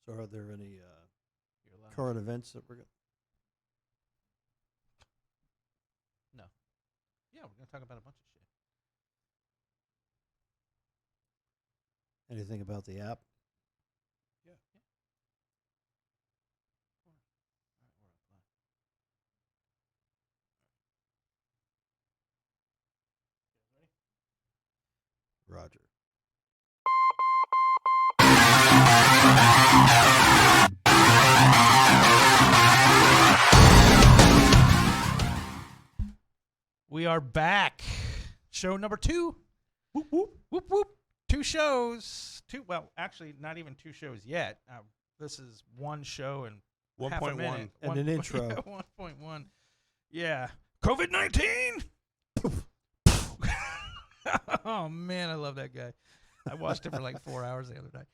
So are there any You're live. current events that we're going No. Yeah, we're going to talk about a bunch of shit. anything about the app? Yeah. All right, we're up live. You guys ready? Roger. We are back. Show number 2. Whoop, whoop, whoop, whoop. 2 shows. Well, actually, not even 2 shows yet. This is 1 show and half a 1.1. minute. And an intro. Yeah, 1.1. Yeah. COVID-19. Oh, man, I love that guy. I watched it for like 4 hours the other day.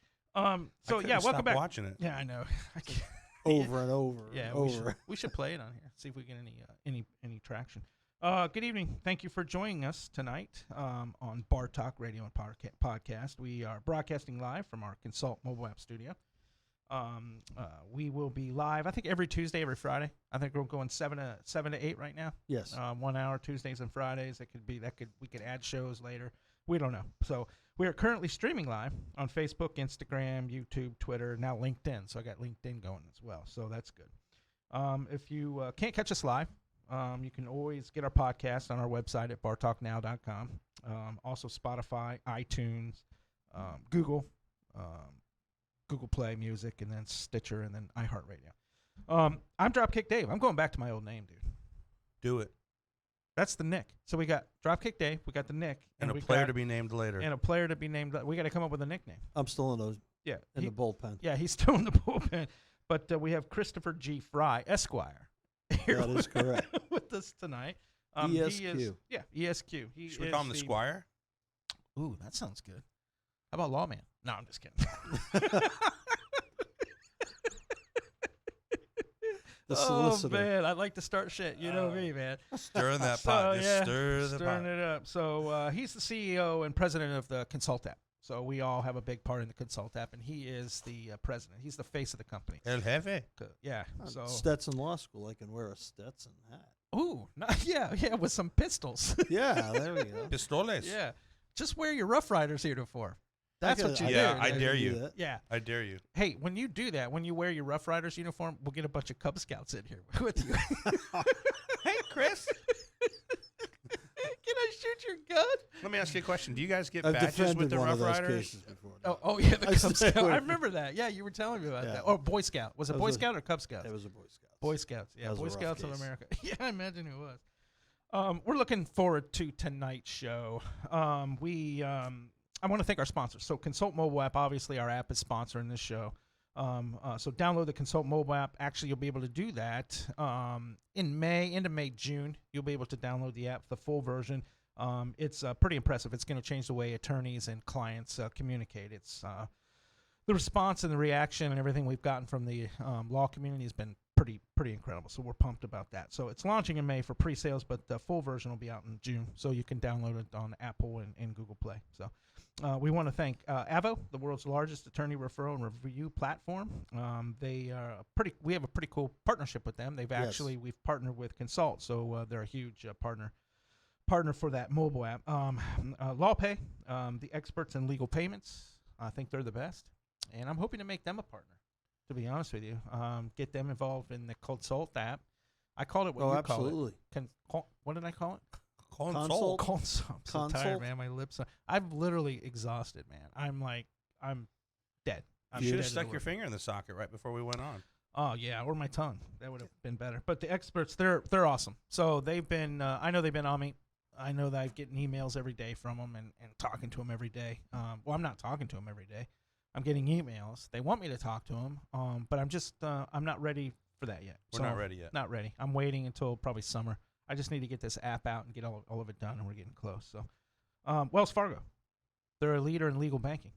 So, yeah, welcome back. Watching it. Yeah, I know. I can't. Over and over. Yeah, and over. we should play it on here. See if we get any traction. Good evening. Thank you for joining us tonight on Bar Talk Radio and Podcast. We are broadcasting live from our Consult mobile app studio. We will be live, I think, every Tuesday, every Friday. I think we're going 7 to 8 right now. Yes. 1 hour Tuesdays and Fridays. We could add shows later. We don't know. So we are currently streaming live on Facebook, Instagram, YouTube, Twitter, now LinkedIn. So I got LinkedIn going as well. So that's good. If you can't catch us live, you can always get our podcast on our website at bartalknow.com. Also Spotify, iTunes, Google Play Music, and then Stitcher, and then iHeartRadio. I'm Dropkick Dave. I'm going back to my old name, dude. Do it. That's the Nick. So we got Dropkick Dave, we got the Nick, And a we player got- to be named later. and a player to be named. We got to come up with a nickname. I'm still in those Yeah, in the bullpen. yeah, he's still in the bullpen. But we have Christopher G. Fry, Esquire. Here That is correct. with us tonight. ESQ. He is, yeah, ESQ. He Should we is call him the Squire? Ooh, that sounds good. How about Lawman? No, I'm just kidding. The oh solicitor. man, I like to start shit. You know me, man. Stir in that So, pot. Just yeah, stir the stirring pot. it up. So he's the CEO and president of the Consult app. So we all have a big part in the Consult app, and he is the president. He's the face of the company. El Jefe. Yeah. I'm So Stetson Law School. I can wear a Stetson hat. ooh, yeah, with some pistols. Yeah, there we go. Pistoles. Yeah. Just wear your Rough Riders uniform. That's what you do. Yeah, I dude. dare can do you. that. Yeah. I dare you. Hey, when you do that, when you wear your Rough Riders uniform, we'll get a bunch of Cub Scouts in here with you. Hey, Chris. Can I shoot your gun? Let me ask you a question. Do you guys get I've badges defended with the one of Rough those Riders? cases before. Oh yeah, the I Cub stay Scout. away I from remember that. Yeah, you were telling me about Yeah. that. Or Boy Scout. Was it That Boy was a- Scout or Cub Scouts? It was a Boy Scout. Boy Scouts. Yeah, That was a Boy rough Scouts of case. America. Yeah, I imagine it was. We're looking forward to tonight's show. I want to thank our sponsors. So Consult mobile app, obviously our app is sponsoring this show. So download the Consult mobile app. Actually, you'll be able to do that in May, into May, June. You'll be able to download the app, the full version. It's pretty impressive. It's going to change the way attorneys and clients communicate. It's the response and the reaction and everything we've gotten from the law community has been pretty incredible. So we're pumped about that. So it's launching in May for pre-sales, but the full version will be out in June. So you can download it on Apple and Google Play. So we want to thank Avo, the world's largest attorney referral and review platform. We have a pretty cool partnership with them. We've partnered with Consult, so they're a huge partner for that mobile app. LawPay, the experts in legal payments. I think they're the best, and I'm hoping to make them a partner. To be honest with you, get them involved in the Consult app. I called it what you absolutely. call it. What did I call it? Consult. Consult. I'm so tired, Consult. man. My lips. I'm literally exhausted, man. I'm dead. I'm You should dead have to stuck the your work. finger in the socket right before we went on. Oh yeah, or my tongue. That would have been better. But the experts, they're awesome. So they've been. I know they've been on me. I know that I'm getting emails every day from them and talking to them every day. Well, I'm not talking to them every day. I'm getting emails. They want me to talk to them, but I'm not ready for that yet. We're not ready yet. Not ready. I'm waiting until probably summer. I just need to get this app out and get all of it done, and we're getting close. So, Wells Fargo, they're a leader in legal banking.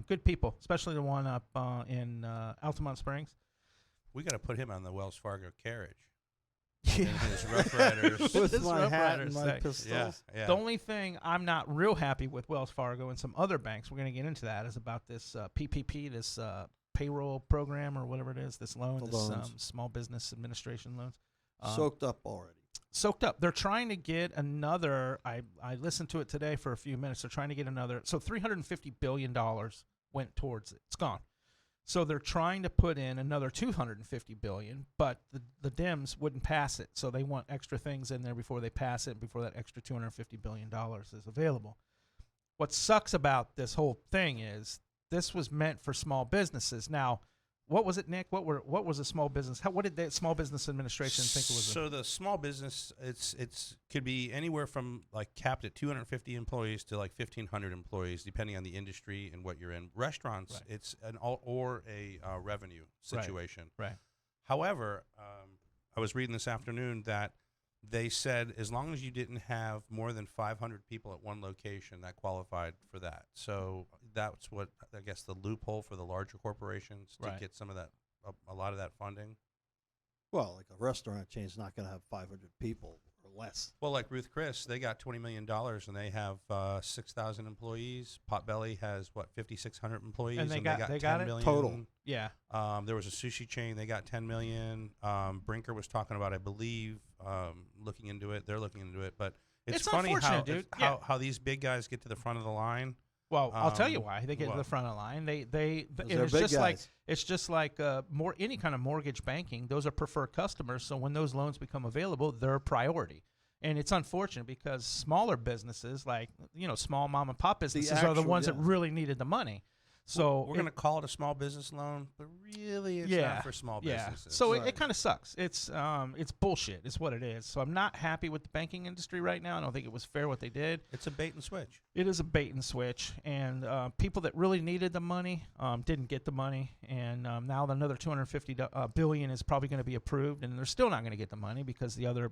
Good people, especially the one up in Altamont Springs. We got to put him on the Wells Fargo carriage. Yeah. And his Rough Riders. With His my Rough hat Riders and my thing. pistols. Yeah, yeah. The only thing I'm not real happy with Wells Fargo and some other banks, we're going to get into that, is about this PPP, this payroll program or whatever it is. This loan, The this loans. small business administration loans. Soaked up already. Soaked up. They're trying to get another. I listened to it today for a few minutes. They're trying to get another. So $350 billion went towards it. It's gone. So they're trying to put in another $250 billion, but the Dems wouldn't pass it. So they want extra things in there before they pass it, before that extra $250 billion is available. What sucks about this whole thing is this was meant for small businesses. Now, what was it, Nick? What was a small business? What did the Small Business Administration think it was? So the small business, it's could be anywhere from like capped at 250 employees to like 1,500 employees, depending on the industry and what you're in. Restaurants, Right. it's an a revenue situation. Right. However, I was reading this afternoon that they said as long as you didn't have more than 500 people at one location, that qualified for that. So that's what I guess the loophole for the larger corporations to Right. get some of that, a lot of that funding. Well, like a restaurant chain is not going to have 500 people or less. Well, like Ruth Chris, they got $20 million and they have 6,000 employees. Potbelly has 5,600 employees, And they they got got 10 it? million. Total. Yeah. There was a sushi chain, they got 10 million. Brinker was talking about, I believe, looking into it. They're looking into it, but it's funny unfortunate, dude. Yeah. how these big guys get to the front of the line. Well, I'll tell you Um, why they get to well- the front of the line. And they're it's big just like guys. any kind of mortgage banking. Those are preferred customers. So when those loans become available, they're a priority. And it's unfortunate because smaller businesses, like small mom and pop businesses, are the actual- ones that yeah. really needed the money. So We're going to call it a small business loan, but really it's Yeah, not for small yeah. businesses. So it Right. kind of sucks. It's bullshit. It's what it is. So I'm not happy with the banking industry right now. I don't think it was fair what they did. It's a bait and switch. It is a bait and switch, and people that really needed the money didn't get the money, and now another $250 billion is probably going to be approved, and they're still not going to get the money because the other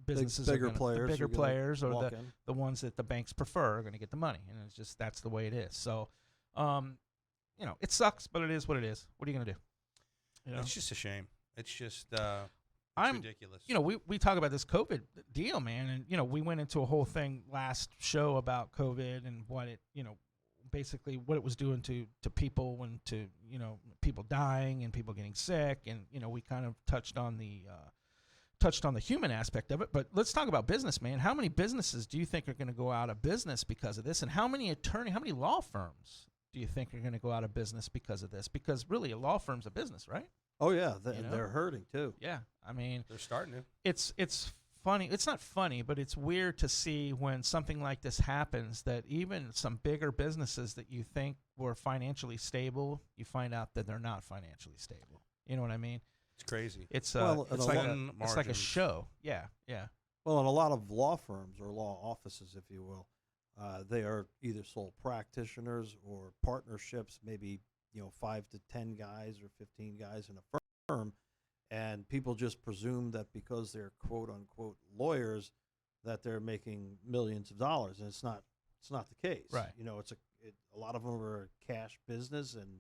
businesses, bigger the players, bigger are gonna players, or walk in. the ones that the banks prefer are going to get the money, and it's just that's the way it is. So, it sucks, but it is what it is. What are you going to do? It's just a shame. It's just I'm ridiculous. we talk about this COVID deal, man, and we went into a whole thing last show about COVID and what it, basically what it was doing to people and to people dying and people getting sick, and we kind of touched on the human aspect of it. But let's talk about business, man. How many businesses do you think are going to go out of business because of this, and how many law firms do you think are going to go out of business because of this? Because really, a law firm's a business, right? Oh yeah, You know? they're hurting too. Yeah, I mean, They're starting to. it's funny. It's not funny, but it's weird to see when something like this happens that even some bigger businesses that you think were financially stable, you find out that they're not financially stable. You know what I mean? It's crazy. It's Well, and it's a like lot- it's like a margins. show. Yeah, yeah. Well, and a lot of law firms or law offices, if you will, they are either sole practitioners or partnerships, maybe 5 to 10 guys or 15 guys in a firm, and people just presume that because they're quote unquote lawyers that they're making millions of dollars, and it's not the case. Right. A lot of them are a cash business, and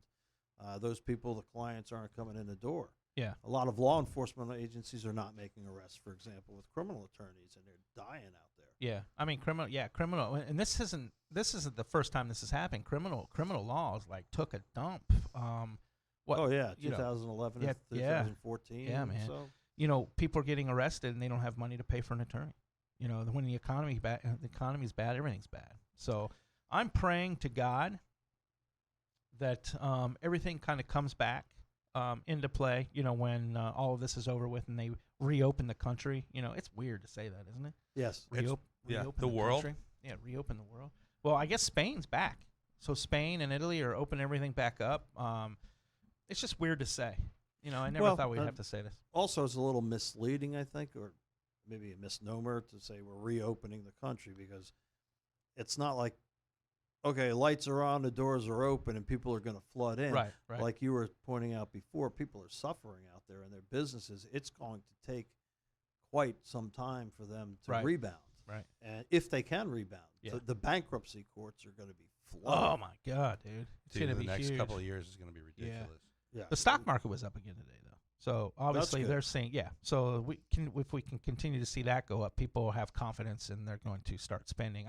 those people, the clients, aren't coming in the door. Yeah. A lot of law enforcement agencies are not making arrests, for example, with criminal attorneys, and they're dying out there. Yeah, I mean criminal, and this isn't the first time this has happened. Criminal laws like took a dump. Oh yeah, you know, 2011, yeah, 2014. yeah, man. So People are getting arrested and they don't have money to pay for an attorney. When the economy's bad, everything's bad. So I'm praying to God that everything kind of comes back into play. When all of this is over with and they reopen the country. It's weird to say that, isn't it? yes, Reopen the world. country. Yeah, reopen the world. Well, I guess Spain's back. So Spain and Italy are opening everything back up. It's just weird to say. I never Well, thought we'd have to say this. also it's a little misleading, I think, or maybe a misnomer to say we're reopening the country, because it's not like, okay, lights are on, the doors are open, and people are going to flood in. Right. Like you were pointing out before, people are suffering out there in their businesses. It's going to take quite some time for them to Right. rebound. Right. And if they can rebound, Yeah. the bankruptcy courts are going to be flooded. Oh my God, dude! It's Dude, gonna the be next huge. couple of years is going to be ridiculous. Yeah. The stock market was up again today, though. So obviously good. they're saying, yeah. So if we can continue to see that go up, people will have confidence and they're going to start spending.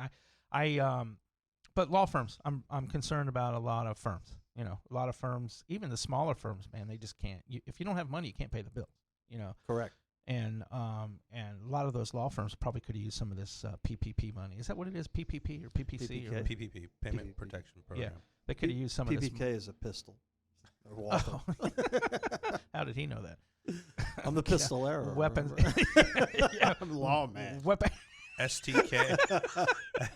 But law firms, I'm concerned about a lot of firms. You know, a lot of firms, even the smaller firms, man, they just can't. If you don't have money, you can't pay the bills. You know, Correct. and a lot of those law firms probably could have used some of this PPP money. Is that what it is? PPP or PPC? Or PPP, Payment PPP. Protection Program. they could have used some of this. PPK is a pistol. Or Walther. Oh. How did he know that? I'm the pistol error. Weapons. Yeah. I'm lawman. Weapon. STK.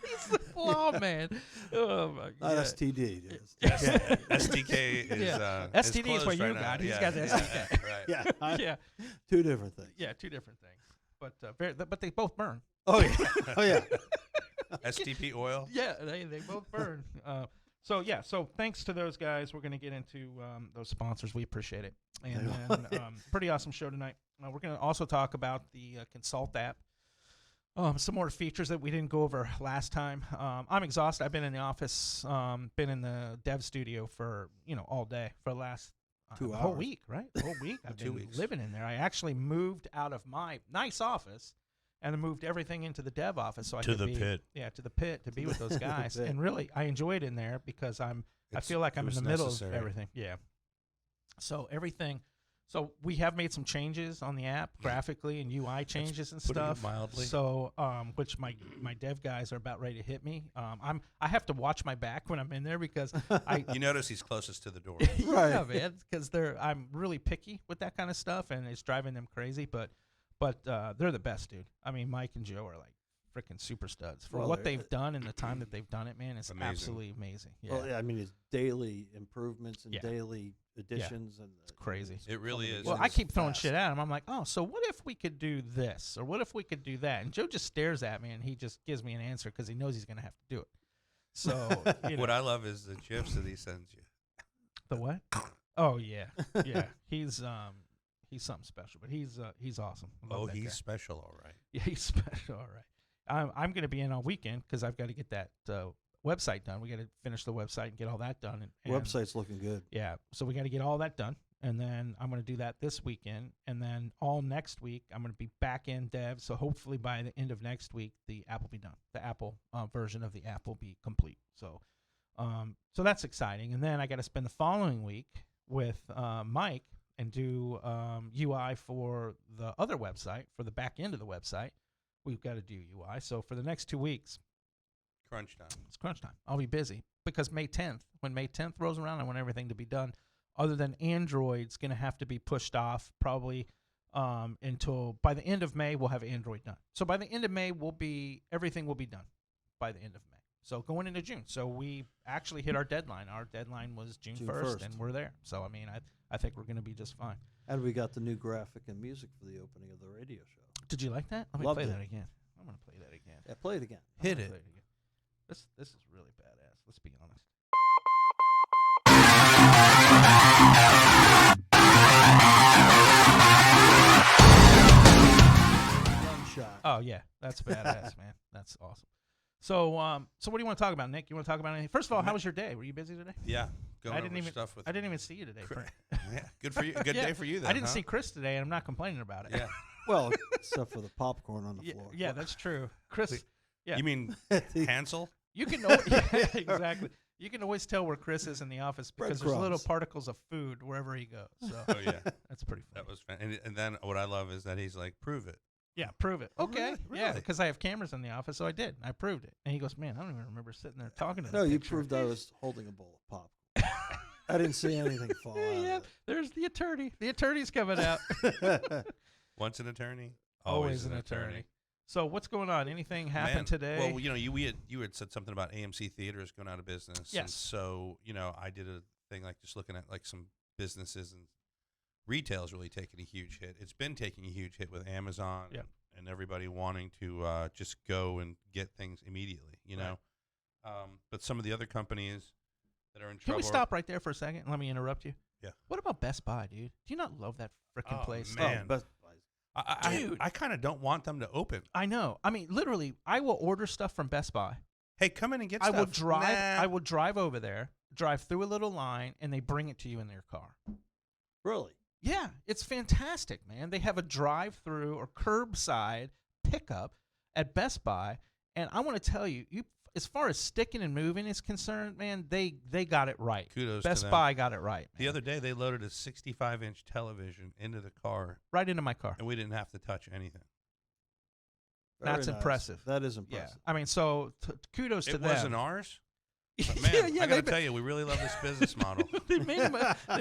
He's the lawman. Oh my Not god. STD. STK is Yeah. is STD is closed what you right now. got. He's Yeah, got the STK. Right. Yeah. Yeah. Two different things. Yeah. Two different things. But they both burn. Oh yeah. Oh yeah. STP oil. Yeah, they both burn. So thanks to those guys. We're going to get into those sponsors. We appreciate it. And then pretty awesome show tonight. We're going to also talk about the Consult app. Some more features that we didn't go over last time. I'm exhausted. I've been in the office, been in the dev studio for all day for the last 2 whole hours. week, right? The whole week. I've 2 been weeks. living in there. I actually moved out of my nice office and then moved everything into the dev office so I could be, pit. Yeah, to the pit to be with those The guys. pit. And really, I enjoy it in there because I feel like I'm in it the was middle necessary. of everything. Yeah. So everything. So we have made some changes on the app graphically and UI changes and putting it stuff. mildly. So which my dev guys are about ready to hit me. I have to watch my back when I'm in there because I You notice he's closest to the door. yeah, Right. man, because I'm really picky with that kind of stuff and it's driving them crazy. But they're the best, dude. I mean, Mike and Joe are like freaking super studs for Well, what they're- they've done and the time that they've done it, man. It's Amazing. absolutely amazing. Yeah, Well, yeah, I mean, it's daily improvements and Yeah. daily additions, and it's crazy. It really is. Well, It I is keep throwing fast. shit at him. I'm like, oh, so what if we could do this, or what if we could do that? And Joe just stares at me and he just gives me an answer because he knows he's gonna have to do it. So What I love is the gifs that he sends you. the what? Oh yeah, yeah. He's something special, but he's awesome. I love Oh, that he's guy. special, all right. Yeah, he's special. All right. I'm going to be in all weekend because I've got to get that website done. We got to finish the website and get all that done. And Website's looking good. Yeah, so we got to get all that done, and then I'm going to do that this weekend, and then all next week I'm going to be back in dev. So hopefully by the end of next week the app will be done. The Apple version of the app will be complete. So that's exciting. And then I got to spend the following week with Mike and do UI for the other website, for the back end of the website. We've got to do UI. So for the next 2 weeks, Crunch time. it's crunch time. I'll be busy because when May 10th rolls around, I want everything to be done. Other than Android's going to have to be pushed off probably until by the end of May, we'll have Android done. So by the end of May, everything will be done by the end of May. So going into June. So we actually hit our deadline. Our deadline was June 1st, and we're there. So, I mean, I think we're going to be just fine. And we got the new graphic and music for the opening of the radio show. Did you like that? Let me Loved play it. that again. I'm going to play that again. Yeah, play it again. I'm Hit gonna it. play again. This is really badass. Let's be honest. Gunshot. Oh yeah, that's badass, man. That's awesome. So so what do you want to talk about, Nick? You want to talk about anything? First of all, how was your day? Were you busy today? Yeah. Going I didn't over even stuff with I didn't even see you today. Cri- Yeah. Good for you. Good Yeah. day for you then. I didn't huh? see Chris today, and I'm not complaining about it. Yeah. Well, except for the popcorn on the yeah, floor. yeah, that's true. Chris, Wait, yeah. You mean Hansel? you can always, yeah, exactly. You can always tell where Chris is in the office because there's little Breadcrumbs. particles of food wherever he goes. So Oh yeah. that's pretty funny. That was fun. And then what I love is that he's like, prove it. Yeah, prove it. Oh, Okay. really? Yeah, Really? because I have cameras in the office, so I did. I proved it. And he goes, man, I don't even remember sitting there talking to No, the you picture." proved I was holding a bowl of popcorn. I didn't see anything fall Yeah, out there's the attorney. The attorney's coming out. of it. Once an attorney, Always an attorney. So what's going on? Anything happened Man, today? Well, you had said something about AMC theaters going out of business. And Yes. so I did a thing like just looking at like some businesses, and retail's really taking a huge hit. It's been taking a huge hit with Amazon Yep. and everybody wanting to just go and get things immediately. Right. But some of the other companies that are in Can trouble. we stop right there for a second? Let me interrupt you. Yeah. What about Best Buy, dude? Do you not love that freaking Oh, place? man. Oh, Best Buy's. Dude. I kind of don't want them to open. I know. I mean, literally, I will order stuff from Best Buy. Hey, come in and get I stuff. will drive. Nah. I will drive over there, drive through a little line, and they bring it to you in their car. Really? Yeah, it's fantastic, man. They have a drive-through or curbside pickup at Best Buy, and I want to tell you, as far as sticking and moving is concerned, man, they got it right. Kudos to Best them. Buy got it right. The man. other day, they loaded a 65-inch television into the car, right into my car. and we didn't have to touch anything. Very That's nice. impressive. That is Yeah, impressive. I mean, so kudos to It them. wasn't ours. But man, yeah, I got to they, tell you, we really love this business model. they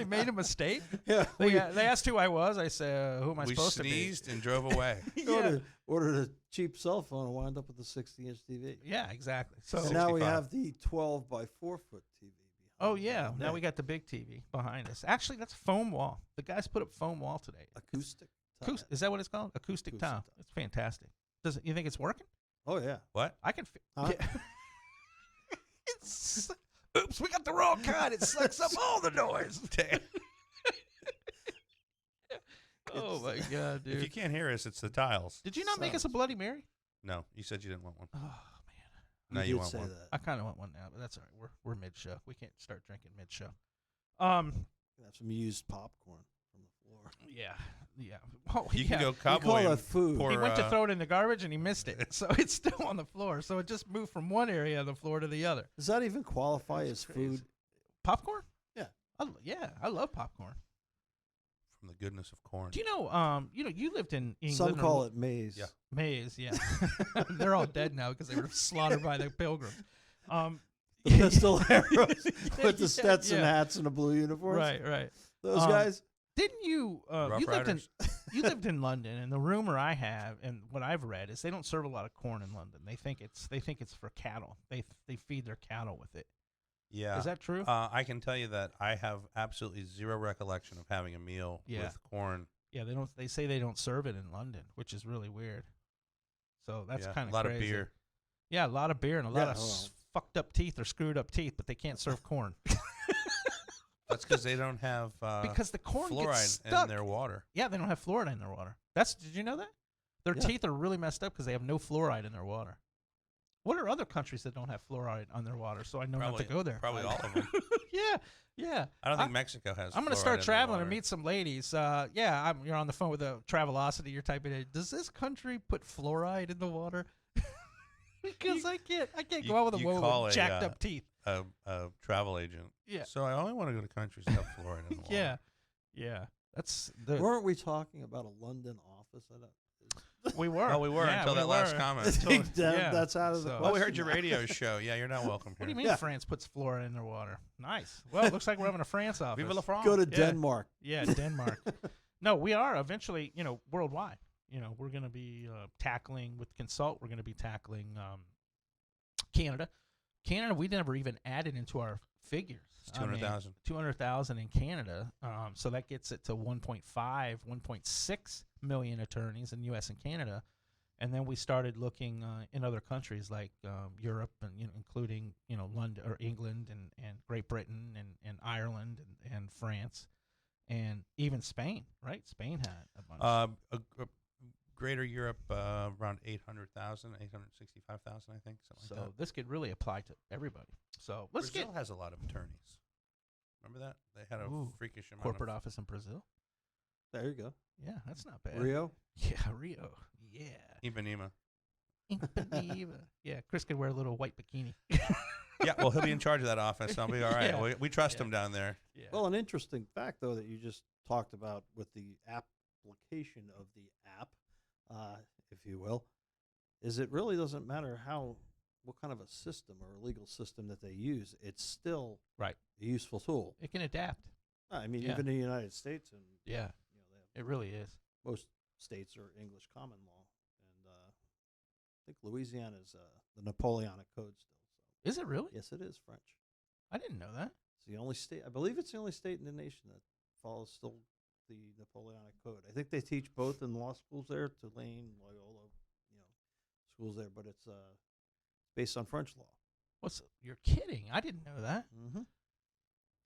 made a mistake. Yeah, They asked who I was. I said, "Who am I We supposed to be?" sneezed and drove away. yeah. ordered a cheap cell phone and wound up with a 60-inch TV. Yeah, exactly. So And now we 65. have the 12 by 4 foot TV. oh behind yeah, us. now we got the big TV behind us. Actually, that's foam wall. The guys put up foam wall today. acoustic. Is that what it's called? Acoustic Acoustic tile. tile. It's fantastic. You think it's working? Oh yeah. What? I can. Huh? Yeah. Oops, we got the wrong kind. It sucks up all the noise. oh my god, If you dude! can't hear us, it's the tiles. Did you not make us a Bloody Mary? No, you said you didn't want one. Oh man, Now you you did want say one. that. I kind of want one now, but that's all right. We're mid show. We can't start drinking mid show. Have some used popcorn from the floor. Yeah. Oh, You yeah. can go We call cowboy. that food. pour, He went to uh, throw it in the garbage and he missed it, so it's still on the floor. So it just moved from one area of the floor to the other. Does that even qualify That's as crazy. food? Popcorn? Yeah. I love popcorn. from the goodness of corn. Do you know? You lived in England. Some or call it maize. Yeah. maize. Yeah, they're all dead now because they were slaughtered by the pilgrims. The pistol arrows Yeah, with the Stetson yeah. hats and the blue uniforms. Right. Those Um, guys. Didn't you? Rough You lived in Riders. you lived in London, and the rumor I have, and what I've read, is they don't serve a lot of corn in London. They think it's for cattle. They feed their cattle with it. Yeah. Is that true? I can tell you that I have absolutely zero recollection of having a meal Yeah. with corn. Yeah, they don't. They say they don't serve it in London, which is really weird. So that's Yeah, kind of a lot crazy. of beer. Yeah, a lot of beer and a lot Yeah, of well. fucked up teeth or screwed up teeth, but they can't serve corn That's because they don't have because the corn gets fluoride stuck. in their water. Yeah, they don't have fluoride in their water. Did you know that? Their Yeah. teeth are really messed up because they have no fluoride in their water. What are other countries that don't have fluoride on their water? So I know not to go there. Probably all of them. yeah. I don't think Mexico has. I'm fluoride gonna start in their traveling and water. meet some ladies. You're on the phone with a Travelocity. You're typing in, does this country put fluoride in the water? Because I can't go out with a you woman call with a, jacked up teeth. a travel agent. Yeah. So I only want to go to countries that have fluoride in the water. Yeah. That's the Weren't we talking about a London office? we were. Oh, we were Yeah, until we that last were. I comment. think yeah. that's out of the So- question. Well, we heard your radio show. Yeah, you're not welcome What here. do you mean Yeah. France puts fluoride in their water? Nice. Well, it looks like we're having a France office. Vive la France. Go to Yeah. Denmark. Yeah, Denmark. No, we are eventually, worldwide. We're going to be tackling with Consult. We're going to be tackling Canada. Canada, we never even added into our figures. It's 200,000. 200,000 in Canada. So that gets it to 1.5, 1.6 million attorneys in U.S. and Canada. And then we started looking in other countries like Europe, and including London or England and Great Britain and Ireland and France, and even Spain. Right, Spain had a bunch. Greater Europe, around 800,000, 865,000, I think, something So like that. this could really apply to everybody. So let's Brazil get has a lot of attorneys. Remember that? They had a Ooh, freakish amount corporate of office in Brazil. There you go. Yeah, that's not bad. Rio. Yeah, Rio. Yeah. Ipanema. Ipanema. Yeah, Chris could wear a little white bikini. Yeah, well, he'll be in charge of that office. I'll be all right. Yeah. We trust Yeah. him down there. Yeah. Well, an interesting fact, though, that you just talked about with the application of the app, if you will, is it really doesn't matter what kind of a system or a legal system that they use. It's still Right. a useful tool. It can adapt. I mean, Yeah. even in the United States, and Yeah, they have, it really is. most states are English common law, and I think Louisiana is the Napoleonic Code still. So Is it really? yes, it is French. I didn't know that. It's the only state, I believe it's the only state in the nation that follows still the Napoleonic Code. I think they teach both in law schools there, Tulane, Loyola, schools there, but it's based on French law. You're kidding. I didn't know that. Mm-hmm.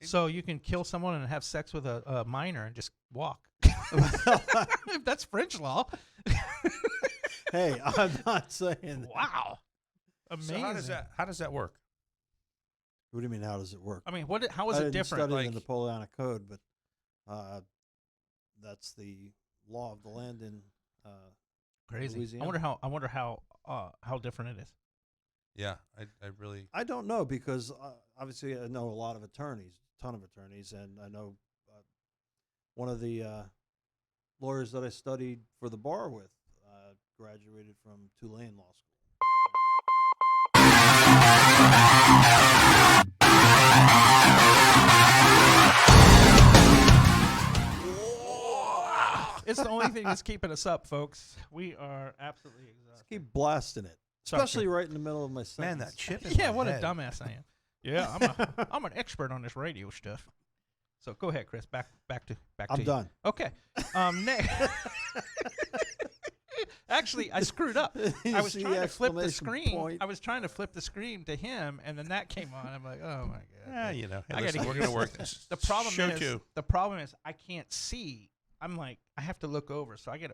So you can kill someone and have sex with a minor and just walk. If that's French law. Hey, I'm not saying that. Wow. Amazing. So how does that work? What do you mean, how does it work? I mean, how is I it didn't different? study Like, the Napoleonic Code, but that's the law of the land in crazy. Louisiana. I wonder how different it is. Yeah, I really. I don't know because obviously I know a lot of attorneys, ton of attorneys, and I know one of the lawyers that I studied for the bar with graduated from Tulane Law School. It's the only thing that's keeping us up, folks. We are absolutely exhausted. Just keep blasting it, Sorry, especially right in the middle of my sentence. Man, that chip in Yeah, my what head. a dumbass I am. Yeah, I'm an expert on this radio stuff. So go ahead, Chris. Back to I'm you. done. Okay. Next. Actually, I screwed up. You I was see trying the to flip the exclamation screen. point? I was trying to flip the screen to him, and then that came on. I'm like, oh my god. Yeah, you know. Hey, I listen, gotta we're get gonna used work to this. The problem Show is two. I can't see. I'm like, I have to look over, so I gotta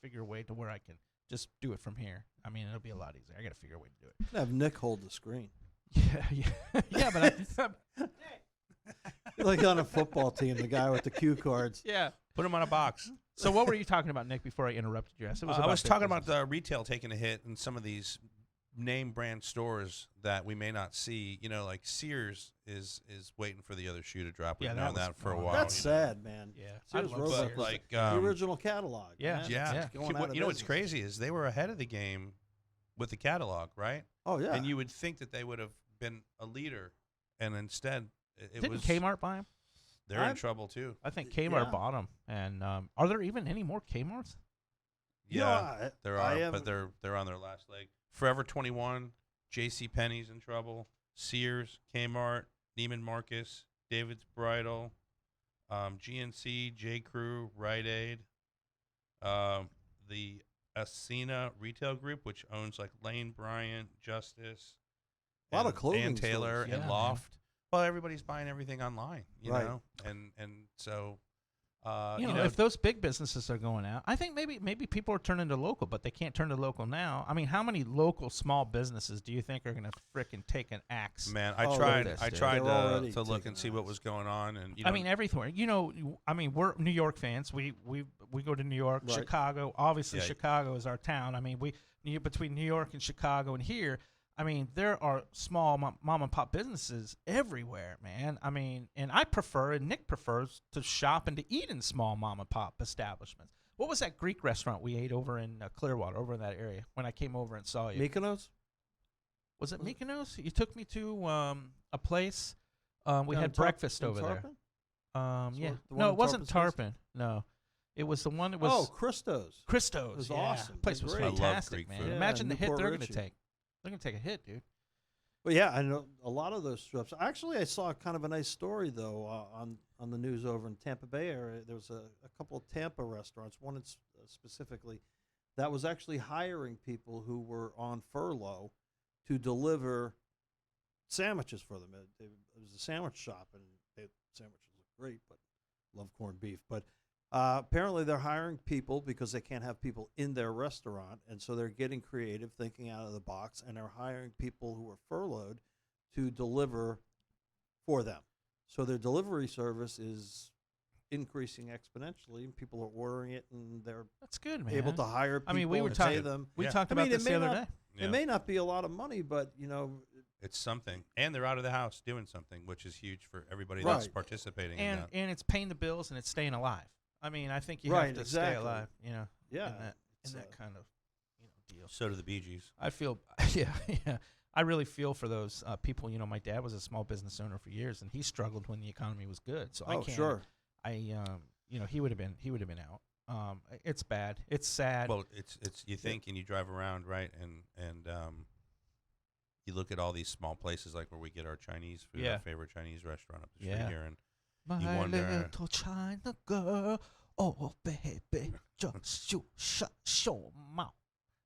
figure a way to where I can just do it from here. I mean, it'll be a lot easier. I gotta figure a way to do it. Have Nick hold the screen. Yeah, but Like on a football team, the guy with the cue cards. yeah. Put them on a box. So what were you talking about, Nick? Before I interrupted you, it was I was big talking about business. the retail taking a hit in some of these name brand stores that we may not see. You know, like Sears is waiting for the other shoe to drop. We've Yeah, known that that was for a wrong. while. That's you know. sad, man. Yeah, Sears I love Roebuck But was like the original catalog. Yeah. man. yeah, It's going out of you know what's business. crazy is they were ahead of the game with the catalog, right? Oh yeah. And you would think that they would have been a leader, and instead it Didn't was Kmart buy him? they're in I'm- trouble too. I think Kmart Yeah. bought them. And are there even any more Kmarts? You know, Yeah, there I are, have- but they're on their last leg. Forever 21, J.C. Penney's in trouble. Sears, Kmart, Neiman Marcus, David's Bridal, GNC, J. Crew, Rite Aid, the Ascena Retail Group, which owns like Lane Bryant, Justice, A lot of and clothing Dan Taylor, stores. Yeah, and man. Loft. Well, everybody's buying everything online, you Right. know, and so. You know, if those big businesses are going out, I think maybe people are turning to local, but they can't turn to local now. I mean, how many local small businesses do you think are going to frickin' take an axe? Man, I Oh, tried. this, I dude. tried They're already to look taking and see what notes. was going on, and you know, I mean, everywhere. You know, we're New York fans. We go to New York, Right. Chicago. Obviously, Yeah. Chicago is our town. I mean, between New York and Chicago and here. I mean, there are small mom and pop businesses everywhere, man. I mean, and I prefer, and Nick prefers, to shop and to eat in small mom and pop establishments. What was that Greek restaurant we ate over in Clearwater, over in that area, when I came over and saw you? Mykonos. Was it Mykonos? You took me to a place. We Down had breakfast in over there. Tarpon? Yeah. the one No, in it wasn't Tarpon Tarpon. No. It was the one that was Oh, Christos. Christos. it was yeah. awesome. Place They're was great. I love fantastic, Greek man. food. Yeah, Imagine the hit Newport they're going to Richie. take. They're going to take a hit, dude. But yeah, I know a lot of those strips. Actually, I saw kind of a nice story though on the news over in Tampa Bay area. There was a couple of Tampa restaurants, one specifically, that was actually hiring people who were on furlough to deliver sandwiches for them. It was a sandwich shop, and sandwiches look great, but love corned beef. But apparently they're hiring people because they can't have people in their restaurant, and so they're getting creative, thinking out of the box, and they're hiring people who are furloughed to deliver for them. So their delivery service is increasing exponentially, and people are ordering it, and they're That's good, man. able to hire people I mean, we were and talking- pay them. We Yeah. talked I about mean, it this may the other not- day. Yeah, It may not be a lot of money, but, you know, it's something, and they're out of the house doing something, which is huge for everybody that's Right. participating in And that. and it's paying the bills and it's staying alive. I mean, I think you Right, have to stay exactly. alive, you know, yeah. in that it's, kind of deal. So do the Bee Gees. I feel, yeah. I really feel for those people. You know, my dad was a small business owner for years, and he struggled when the economy was good. So I oh, can't. sure. You know, he would have been out. It's bad. It's sad. Well, it's you think and you drive around, right, and you look at all these small places like where we get our Chinese food, Yeah. our favorite Chinese restaurant up the street Yeah. here, and My you wonder- little China girl, oh baby, just shut your mouth.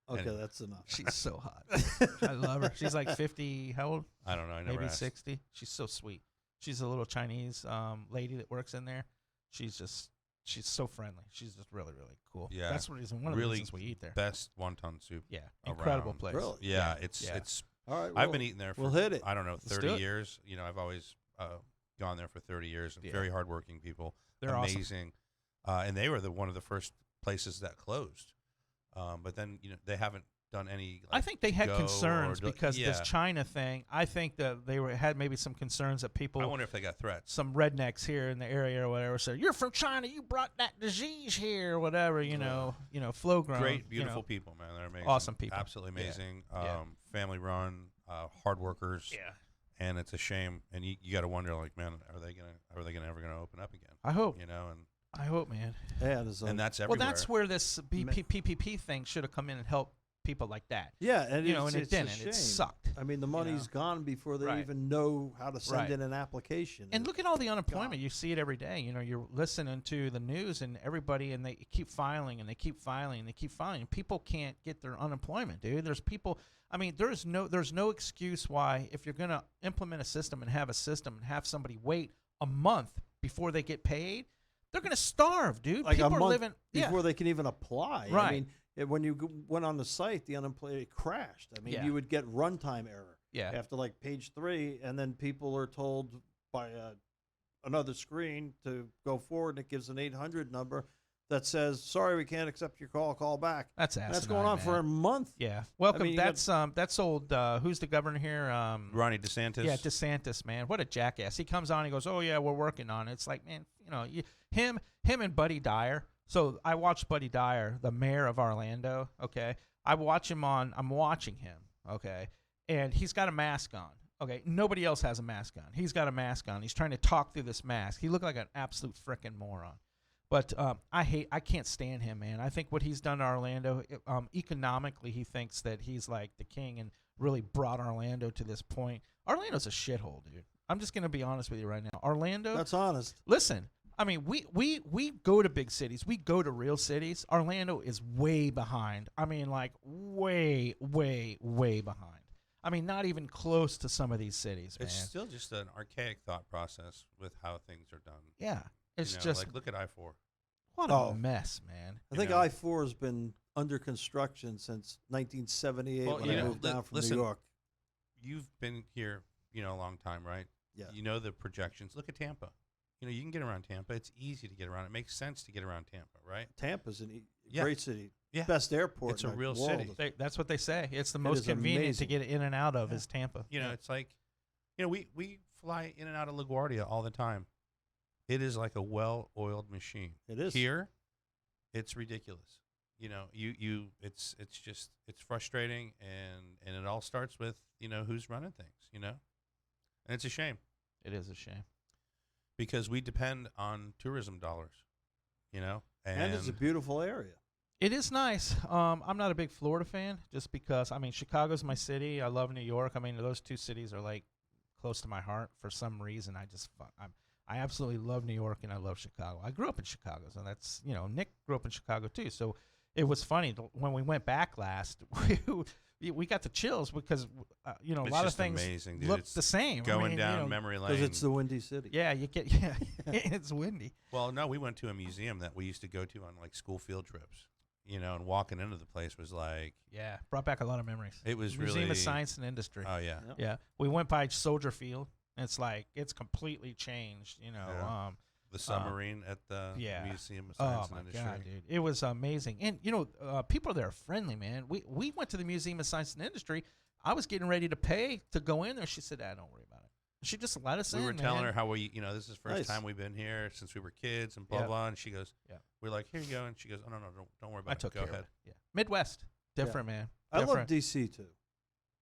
Okay, And- that's enough. She's so hot. I love her. She's like 50. How old? I don't know. I never Maybe asked. 60. She's so sweet. She's a little Chinese lady that works in there. She's so friendly. She's just really, really cool. Yeah. That's the reason. One of the Really reasons we eat there. Best wonton soup. Yeah, incredible around. place. Really? Yeah, it's Yeah. it's. All right, I've been eating there for we'll hit it. I don't know, Let's 30 do it. years. You know, I've always gone there for 30 years. And Yeah. Very hardworking people. They're awesome. amazing. And they were one of the first places that closed. But then they haven't done any. I Like, think they to had go concerns or do- because yeah. this China thing. I think that they had maybe some concerns that people, I wonder if they got threats. some rednecks here in the area or whatever, said, "You're from China, you brought that disease here," or whatever. Flow grown. Great, beautiful people, man. They're amazing. Awesome people. Absolutely Yeah. amazing. Yeah. Family run, hard workers. Yeah. And it's a shame, and you got to wonder, like, man, are they ever gonna open up again? I hope. And I hope, man. Yeah, and that's everywhere. Well, that's where this PPP thing should have come in and helped people like that. yeah, and And it it's a didn't. shame. It sucked. I mean, the money's gone before they Right. even know how to send Right. in an application. And look at all the unemployment. God. You see it every day. You're listening to the news and everybody, and they keep filing and they keep filing and they keep filing. People can't get their unemployment, dude. There's people. I mean, there's no excuse why, if you're going to implement a system and have a system and have somebody wait a month before they get paid, they're going to starve, dude. like People a are month living before they can even apply. Right. I mean, when you went on the site, the unemployment it crashed. I mean, Yeah. you would get runtime error Yeah. after like page 3, and then people are told by another screen to go forward, and it gives an 800 number that says, "Sorry, we can't accept your call. Call back." That's And asinine, that's going on for a man. month. Yeah. Welcome. mean, you That's old. Who's the governor here? Ronnie DeSantis. Yeah, DeSantis, man. What a jackass. He comes on, he goes, "Oh yeah, we're working on it." It's like, man, him and Buddy Dyer. So I watched Buddy Dyer, the mayor of Orlando, okay? I'm watching him, okay? And he's got a mask on. Okay, nobody else has a mask on. He's got a mask on. He's trying to talk through this mask. He looked like an absolute frickin' moron. But I can't stand him, man. I think what he's done to Orlando, economically, he thinks that he's like the king and really brought Orlando to this point. Orlando's a shithole, dude. I'm just gonna be honest with you right now. Orlando. That's honest. Listen, I mean, we go to big cities. We go to real cities. Orlando is way behind. I mean, like way, way, way behind. I mean, not even close to some of these cities, man. It's still just an archaic thought process with how things are done. Yeah, it's You know, just like, look at I-4. what a mess, man. I think know. I-4 has been under construction since 1978 Well, when you I know, moved down from listen, New York. You've been here, a long time, right? Yeah. You know the projections. Look at Tampa. You can get around Tampa. It's easy to get around. It makes sense to get around Tampa, right? Tampa's a Yeah. great city. Yeah. Best airport. It's in a the real world. city. That's what they say. It's the It most is convenient to amazing. get in and out of Yeah. is Tampa. It's like, we fly in and out of LaGuardia all the time. It is like a well-oiled machine. It is. Here, it's ridiculous. It's frustrating, and it all starts with who's running things. And it's a shame It is a shame. because we depend on tourism dollars. And it's a beautiful area. It is nice. I'm not a big Florida fan just because, I mean, Chicago's my city. I love New York. I mean, those two cities are like close to my heart for some reason. I absolutely love New York and I love Chicago. I grew up in Chicago, so that's, Nick grew up in Chicago too. So it was funny when we went back last, we got the chills because, a It's lot of just things amazing, dude. look It's the same. going down memory lane. Because it's the Windy City. Yeah, it's windy. Well, no, we went to a museum that we used to go to on like school field trips. And walking into the place was like, Yeah, brought back a lot of memories. it was Museum really of Science and Industry. Oh yeah. Yep. Yeah, we went by Soldier Field. And it's like it's completely changed. Yeah. The submarine at the Museum of Oh Science my and Industry. god, dude, it was amazing. And people there are friendly, man. We went to the Museum of Science and Industry. I was getting ready to pay to go in there. She said, "Don't worry about it." She just let us in. We were telling her man. how this is the first Nice. time we've been here since we were kids and blah Yep. blah. And she goes, Yep. we're like, here you go. And she goes, oh no, don't worry about I it. took Go care ahead. of it. Yeah, Midwest, different, man. I love Different. DC too.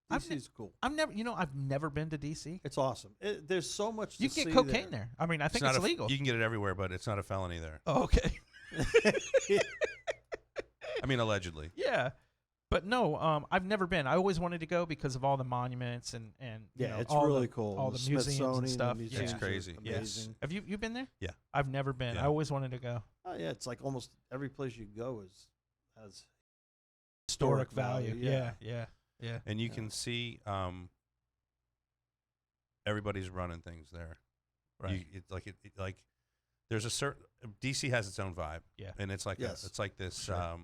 I've DC's cool. I've never been to DC. It's awesome. There's so much You to can see get cocaine there. I mean, I think it's illegal. You can get it everywhere, but it's not a felony there. Oh, okay. I mean, allegedly. Yeah. But no, I've never been. I always wanted to go because of all the monuments and Yeah, it's all really the, cool. all the museums and Smithsonian, stuff. The Yeah. museums It's crazy. are Yes. amazing. Have you been there? Yeah. I've never been. Yeah. I always wanted to go. Oh yeah, it's like almost every place you go has Historic value, value. yeah. Yeah. And you Yeah. can see everybody's running things there. Right. It's like like there's a certain DC has its own vibe. Yeah. And it's like Yes. it's like this Sure.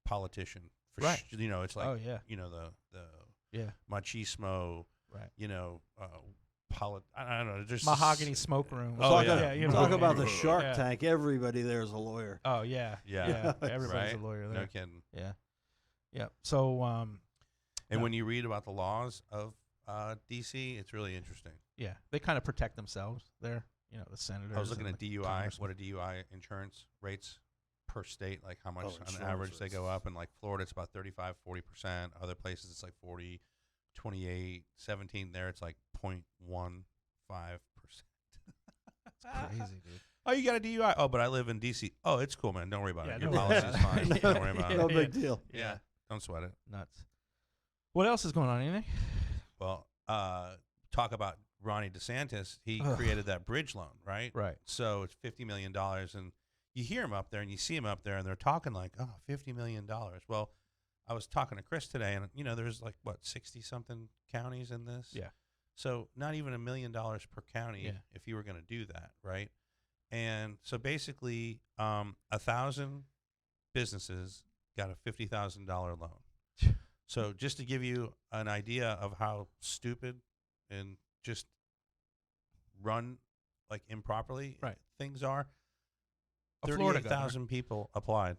politician for Right. it's like Oh yeah. the Yeah. machismo, Right. I don't know. Just mahogany smoke room. Oh, talk, yeah. you know. talk about the Shark Yeah. Tank. Everybody there is a lawyer. Oh yeah, Yeah. Everybody's Right? a lawyer there. No kidding. Yeah, yeah. So And No. when you read about the laws of D.C., it's really interesting. yeah, they kind of protect themselves there. You know, the senators. I was looking and at the DUI. congressmen. What are DUI insurance rates per state? Like how much on insurance average they rates. go up? And like Florida, it's about 35, 40%. Other places, it's like 40, 28, 17. There, it's like 0.15%. Crazy, dude. Oh, you got a DUI? Oh, but I live in D.C. Oh, it's cool, man. Don't worry about Yeah, it. Your don't worry policy's about fine. it. Don't worry about No it. big deal. Yeah. Don't sweat it. Nuts. What else is going on? Anything? Well, talk about Ronnie DeSantis. He Ugh. created that bridge loan, right? Right. So it's $50 million. And you hear him up there and you see him up there and they're talking like, oh, $50 million. Well, I was talking to Chris today and, there's like, 60-something counties in this? Yeah. So not even $1 million per county Yeah. if you were going to do that, right? And so basically 1,000 businesses got a $50,000 loan. So just to give you an idea of how stupid and just run like improperly Right. things are, A Florida 38,000 people applied,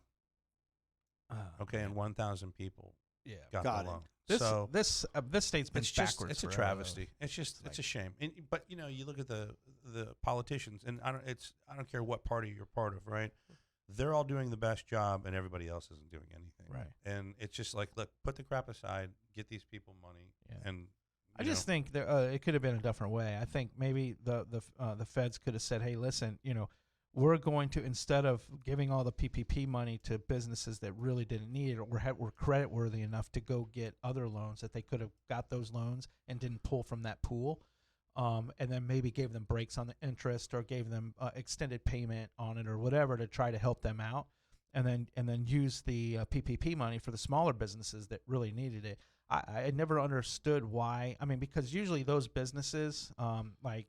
governor. okay, and 1,000 people Yeah. got Got the it. loan. This So this state's been it's just backwards. it's a forever, travesty. though. It's just It's it's a shame. But you look at the politicians, and I don't care what party you're part of, right? They're all doing the best job, and everybody else isn't doing anything. Right. And it's just like, look, put the crap aside, get these people money, Yeah. and I you just know, think that it could have been a different way. I think maybe the feds could have said, "Hey, listen, we're going to, instead of giving all the PPP money to businesses that really didn't need it or were credit worthy enough to go get other loans, that they could have got those loans and didn't pull from that pool, and then maybe gave them breaks on the interest or gave them extended payment on it or whatever to try to help them out, and then use the PPP money for the smaller businesses that really needed it." I never understood why. I mean, because usually those businesses, like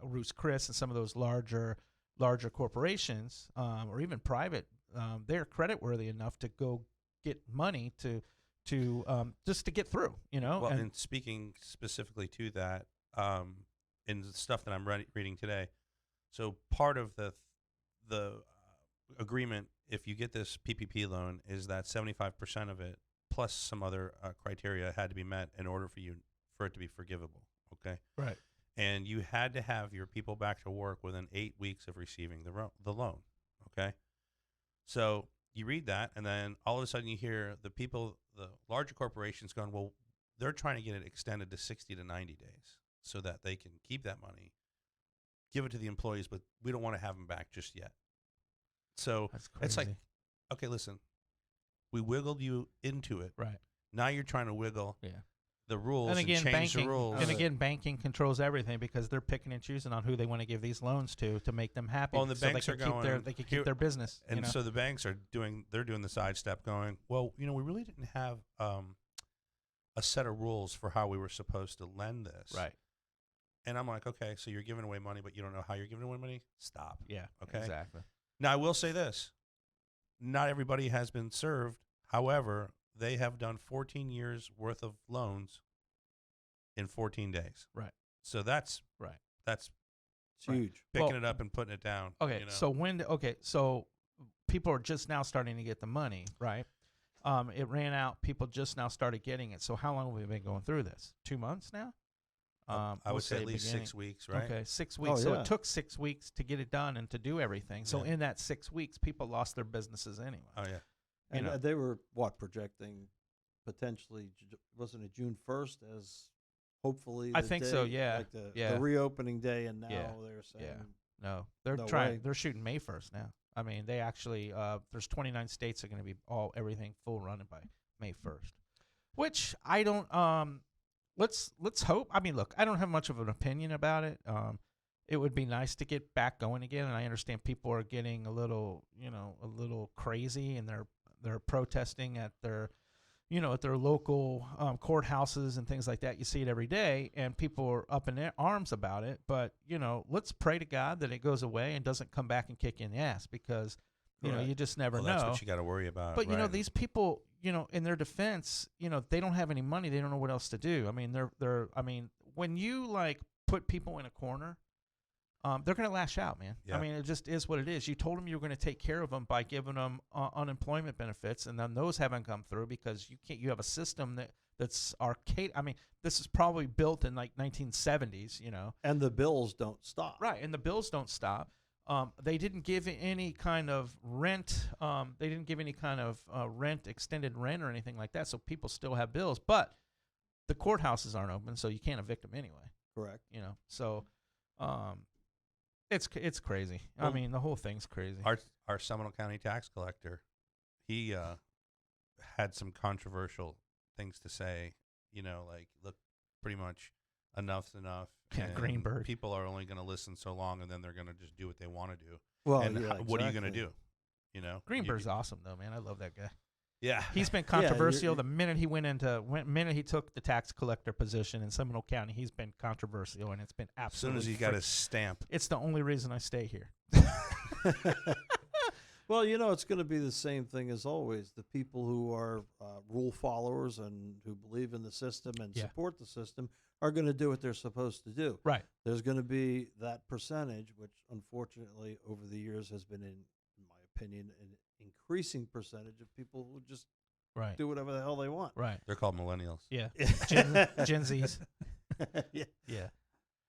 Roos Chris and some of those larger corporations, or even private, they're credit worthy enough to go get money to just to get through. well, and speaking specifically to that, in the stuff that I'm reading today, so part of the agreement, if you get this PPP loan, is that 75% of it plus some other criteria had to be met in order for it to be forgivable. Okay. Right. And you had to have your people back to work within 8 weeks of receiving the loan. Okay. So you read that, and then all of a sudden you hear the larger corporations going, well, they're trying to get it extended to 60 to 90 days so that they can keep that money, give it to the employees, but we don't want to have them back just yet. So That's crazy. it's like, okay, listen, we wiggled you into it. Right. Now you're trying to wiggle Yeah. the rules And again, change banking. the rules. And again, banking controls everything because they're picking and choosing on who they want to give these loans to make them happy. Well, and the so banks they are can keep their going, they can here- keep their business. And so the banks are doing the sidestep going, well, we really didn't have a set of rules for how we were supposed to lend this. right. And I'm like, okay, so you're giving away money, but you don't know how you're giving away money? Stop. Yeah. Okay. Exactly. Now, I will say this. Not everybody has been served. However, they have done 14 years worth of loans in 14 days. Right. So that's Right. It's Right. huge. picking Well, it up and putting it down. Okay. you know? So people are just now starting to get the money, right? It ran out. People just now started getting it. So how long have we been going through this? 2 months now. I we'll would say at say least beginning. 6 weeks, right? Okay, 6 weeks. Oh, So yeah. it took 6 weeks to get it done and to do everything. So Yeah. in that 6 weeks, people lost their businesses anyway. Oh, yeah. And know. they were projecting potentially, wasn't it June 1st as hopefully I the think day, so, yeah, like the yeah. reopening day, and now Yeah, they're saying No, they're No trying. way. They're shooting May 1st now. I mean, they actually there's 29 states that are going to be everything full running by May 1st, which I don't. Let's hope. I mean, look, I don't have much of an opinion about it. It would be nice to get back going again, and I understand people are getting a little crazy, and they're protesting at their local courthouses and things like that. You see it every day, and people are up in their arms about it. But let's pray to God that it goes away and doesn't come back and kick you in the ass, because Correct. you just never Well, know. that's what you got to worry about. But right? these people, in their defense, they don't have any money. They don't know what else to do. I mean, they're. I mean, when you put people in a corner, they're going to lash out, man. Yeah. I mean, it just is what it is. You told them you were going to take care of them by giving them unemployment benefits, and then those haven't come through because you can't. You have a system that's archaic. I mean, this is probably built in like 1970s, you know. And the bills don't stop. Right, and the bills don't stop. They didn't give any kind of rent. They didn't give any kind of rent, extended rent, or anything like that. So people still have bills, but the courthouses aren't open, so you can't evict them anyway. Correct. You know, so it's crazy. I Well, mean, the whole thing's crazy. Our Seminole County tax collector, he had some controversial things to say. You know, like, look, pretty much enough's enough. Yeah, and Greenberg. People are only going to listen so long, and then they're going to just do what they want to do. Well, and yeah, what are you going to exactly. do? You know, Greenberg's awesome though, man. I love that guy. Yeah, He's been you're- controversial the minute he minute he took the tax collector position in Seminole County. He's been controversial, and it's been as absolutely. soon as he got his stamp. It's the only reason I stay here. Well, you know, it's going to be the same thing as always. The people who are rule followers and who believe in the system and Yeah. support the system are going to do what they're supposed to do. Right. There's going to be that percentage, which unfortunately over the years has been, in my opinion, an increasing percentage of people who just Right. do whatever the hell they want. Right. They're called millennials. Yeah. Gen Zs. Yeah. Yeah.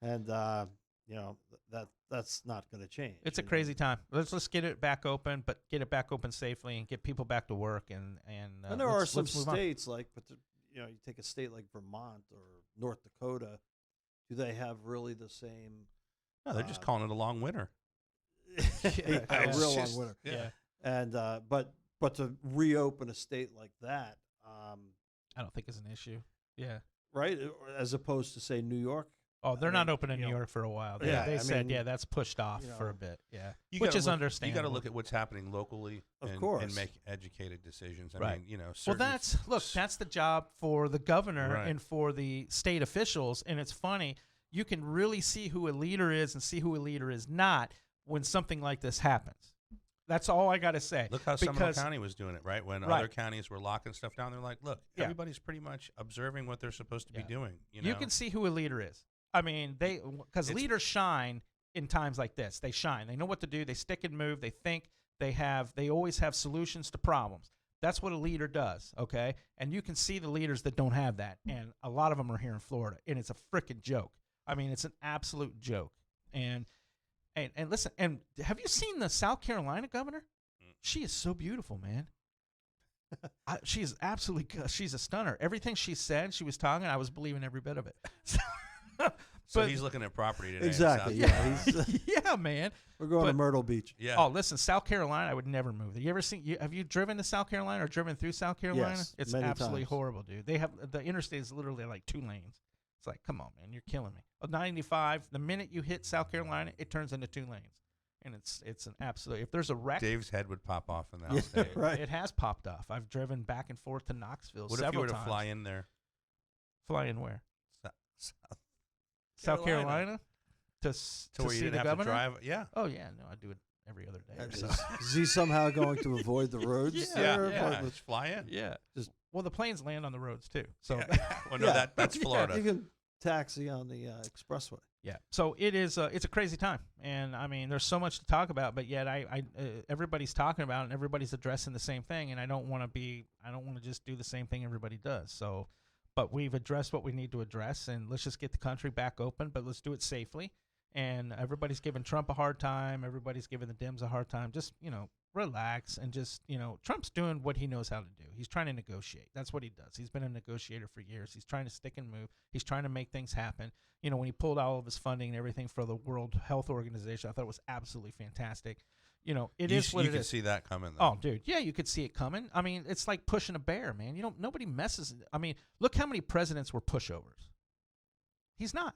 And you know, that's not going to change. It's a And- crazy time. Let's get it back open, but get it back open safely and get people back to work and And there are let's some move on. states like, but you know, you take a state like Vermont or North Dakota, do they have really the same? No, they're just calling it a long winter. a It's real just- long winter. Yeah. And but to reopen a state like that, I don't think it's an issue. Yeah. right, as opposed to say New York. Oh, they're I not mean, open in you New know, York for a while. yeah, They I said, mean, yeah, that's pushed off you for a know, bit. Yeah. You Which gotta is look- understandable. You got to look at what's happening locally, Of and, course. and make educated decisions. I Right. mean, you know, Well, certain that's the job for the governor Right. and for the state officials. And it's funny, you can really see who a leader is and see who a leader is not when something like this happens. That's all I got to say. Look how Seminole because- County was doing it, right? When Right. other counties were locking stuff down, they're like, look, Yeah. everybody's pretty much observing what they're supposed to be Yeah. doing. You know? can see who a leader is. I mean, because It's- leaders shine in times like this. They shine. They know what to do. They stick and move. They think. They always have solutions to problems. That's what a leader does, okay? And you can see the leaders that don't have that, and a lot of them are here in Florida, and it's a freaking joke. I mean, it's an absolute joke. And listen, and have you seen the South Carolina governor? She is so beautiful, man. She is absolutely. She's a stunner. Everything she said, she was talking. I was believing every bit of it. so but- he's looking at property today. in Exactly. South Yeah, Carolina. he's, Yeah, man. we're going to But- Myrtle Beach. Yeah. Oh, listen, South Carolina, I would never move there. You ever seen? Have you driven to South Carolina or driven through South Carolina? Yes, It's many absolutely times. horrible, dude. They have the interstate is literally like 2 lanes. It's like, come on, man, you're killing me. 95, the minute you hit South Carolina, it turns into 2 lanes, and it's an absolute. If there's a wreck, Dave's head would pop off in that Yeah, state. right. it has popped off. I've driven back and forth to Knoxville What if you several were to times. fly in there? Fly in where? South South Carolina to to where you see didn't the have governor. to drive? Yeah. Oh yeah, no, I do it every other day. or so. Is he somehow going to avoid the roads? Yeah, there? yeah. Just fly in. Yeah. Just- Well, the planes land on the roads too. So Well, no, Yeah. that's Yeah. Florida. You can taxi on the expressway. yeah. So it is. It's a crazy time, and I mean, there's so much to talk about, but yet everybody's talking about it and everybody's addressing the same thing, and I don't want to just do the same thing everybody does. So, but we've addressed what we need to address, and let's just get the country back open, but let's do it safely. And everybody's giving Trump a hard time. Everybody's giving the Dems a hard time. Just, relax and just, Trump's doing what he knows how to do. He's trying to negotiate. That's what he does. He's been a negotiator for years. He's trying to stick and move. He's trying to make things happen. When he pulled all of his funding and everything for the World Health Organization, I thought it was absolutely fantastic. It is what you it can is. see that coming. Though. Oh, dude, yeah, you could see it coming. I mean, it's like pushing a bear, man. Nobody messes. I mean, look how many presidents were pushovers. He's not.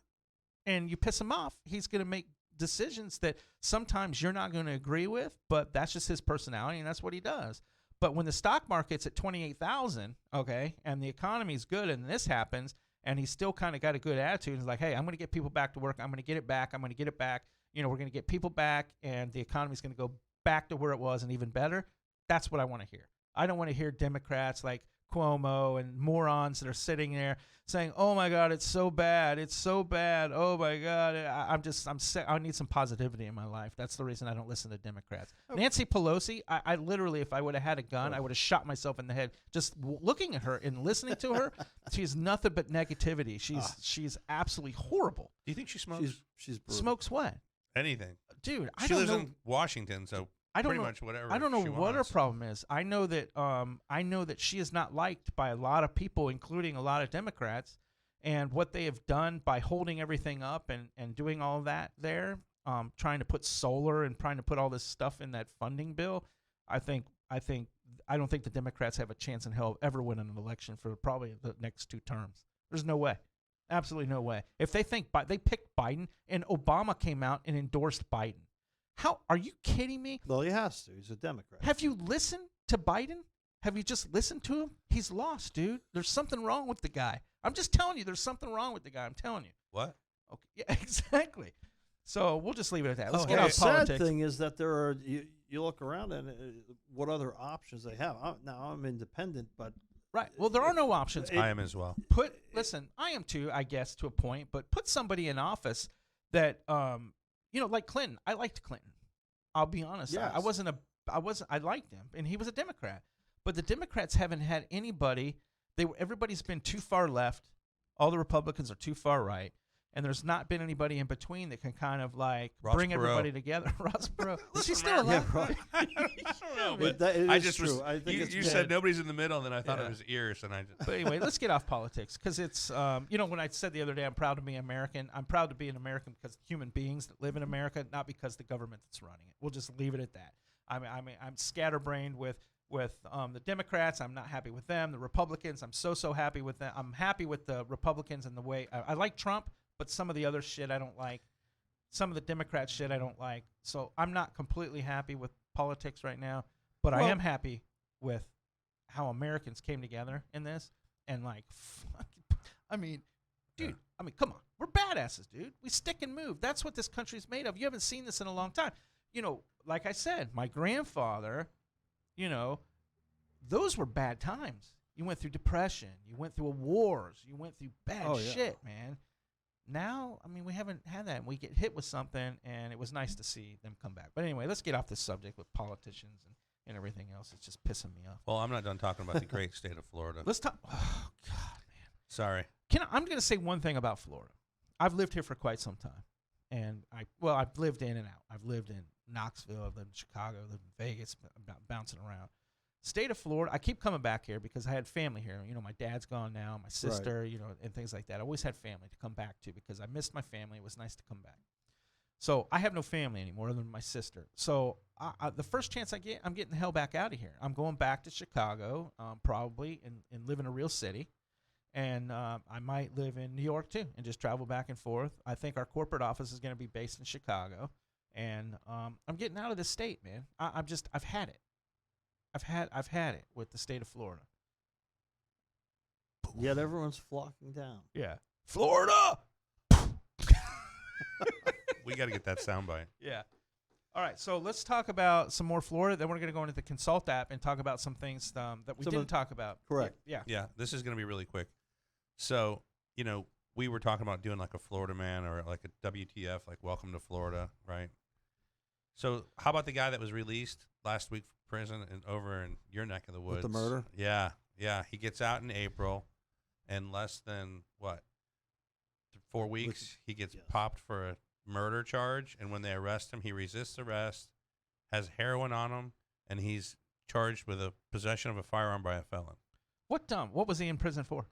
And you piss him off, he's going to make decisions that sometimes you're not going to agree with, but that's just his personality, and that's what he does. But when the stock market's at 28,000, okay, and the economy's good, and this happens, and he's still kind of got a good attitude, he's like, hey, I'm going to get people back to work. I'm going to get it back. I'm going to get it back. We're going to get people back, and the economy's going to go back to where it was and even better. That's what I want to hear. I don't want to hear Democrats like Cuomo and morons that are sitting there saying, "Oh my God, it's so bad, it's so bad. Oh my God, I'm sick. I need some positivity in my life." That's the reason I don't listen to Democrats. Nancy Pelosi, I literally, if I would have had a gun, I would have shot myself in the head just looking at her and listening to her. She's nothing but negativity. She's absolutely horrible. Do you think she smokes? She's brutal. Smokes what? Anything. Dude, I She don't lives know. in Washington, so I don't pretty know. much whatever. I don't know she what her wants. problem is. I know that she is not liked by a lot of people, including a lot of Democrats, and what they have done by holding everything up and doing all that there, trying to put solar and trying to put all this stuff in that funding bill. I don't think the Democrats have a chance in hell of ever winning an election for probably the next 2 terms. There's no way. Absolutely no way. If they think they picked Biden and Obama came out and endorsed Biden. How are you kidding me? Well, he has to. He's a Democrat. Have you listened to Biden? Have you just listened to him? He's lost, dude. There's something wrong with the guy. I'm just telling you, there's something wrong with the guy. I'm telling you. What? Okay. Yeah, exactly. So we'll just leave it at that. Let's Oh, get the off sad politics. thing is that there are you look around and what other options they have. Now I'm independent, but Right. Well, there are no options. I am as well. Listen, I am too, I guess, to a point, but put somebody in office that, like Clinton. I liked Clinton. I'll be honest. Yes. I liked him, and he was a Democrat. But the Democrats haven't had anybody. Everybody's been too far left. All the Republicans are too far right. And there's not been anybody in between that can kind of like Ross bring Perot. everybody together. Ross Perot. Is he still alive? Yeah, right. I don't know, but it I is just true. was. I think You it's said bad. nobody's in the middle, and then I thought Yeah. it was ears, and I just. But anyway, let's get off politics because it's, when I said the other day I'm proud to be American, I'm proud to be an American because human beings that live in America, not because the government that's running it. We'll just leave it at that. I'm scatterbrained with the Democrats. I'm not happy with them. The Republicans, I'm so happy with them. I'm happy with the Republicans and the way I like Trump, but some of the other shit I don't like. Some of the Democrat shit I don't like. So I'm not completely happy with politics right now, but I Well- am happy with how Americans came together in this and like, dude, come on. We're badasses, dude. We stick and move. That's what this country's made of. You haven't seen this in a long time. Like I said, my grandfather, those were bad times. You went through depression. You went through wars. You went through bad Oh, yeah. shit, man. Now, we haven't had that. We get hit with something, and it was nice to see them come back. But anyway, let's get off this subject with politicians and everything else. It's just pissing me off. Well, I'm not done talking about the great state of Florida. Let's talk. Oh, God, man. Sorry. I'm going to say one thing about Florida. I've lived here for quite some time. And I've lived in and out. I've lived in Knoxville. I've lived in Chicago. I've lived in Vegas, bouncing around. State of Florida, I keep coming back here because I had family here. My dad's gone now, my sister, and things like that. I always had family to come back to because I missed my family. It was nice to come back. So I have no family anymore other than my sister. So the first chance I get, I'm getting the hell back out of here. I'm going back to Chicago probably and live in a real city. And I might live in New York too and just travel back and forth. I think our corporate office is going to be based in Chicago. And I'm getting out of this state, man. I've had it. I've had it with the state of Florida. Yet everyone's flocking down. Yeah. Florida! We got to get that soundbite. Yeah. All right, so let's talk about some more Florida. Then we're going to go into the Consult app and talk about some things that we Some didn't of- talk about. Correct. Yeah. Yeah, this is going to be really quick. So, we were talking about doing like a Florida man or like a WTF, like Welcome to Florida, right? So, how about the guy that was released last week from prison and over in your neck of the woods? With the murder? Yeah. He gets out in April, and less than, 4 weeks, he gets yes. popped for a murder charge. And when they arrest him, he resists arrest, has heroin on him, and he's charged with a possession of a firearm by a felon. What was he in prison for?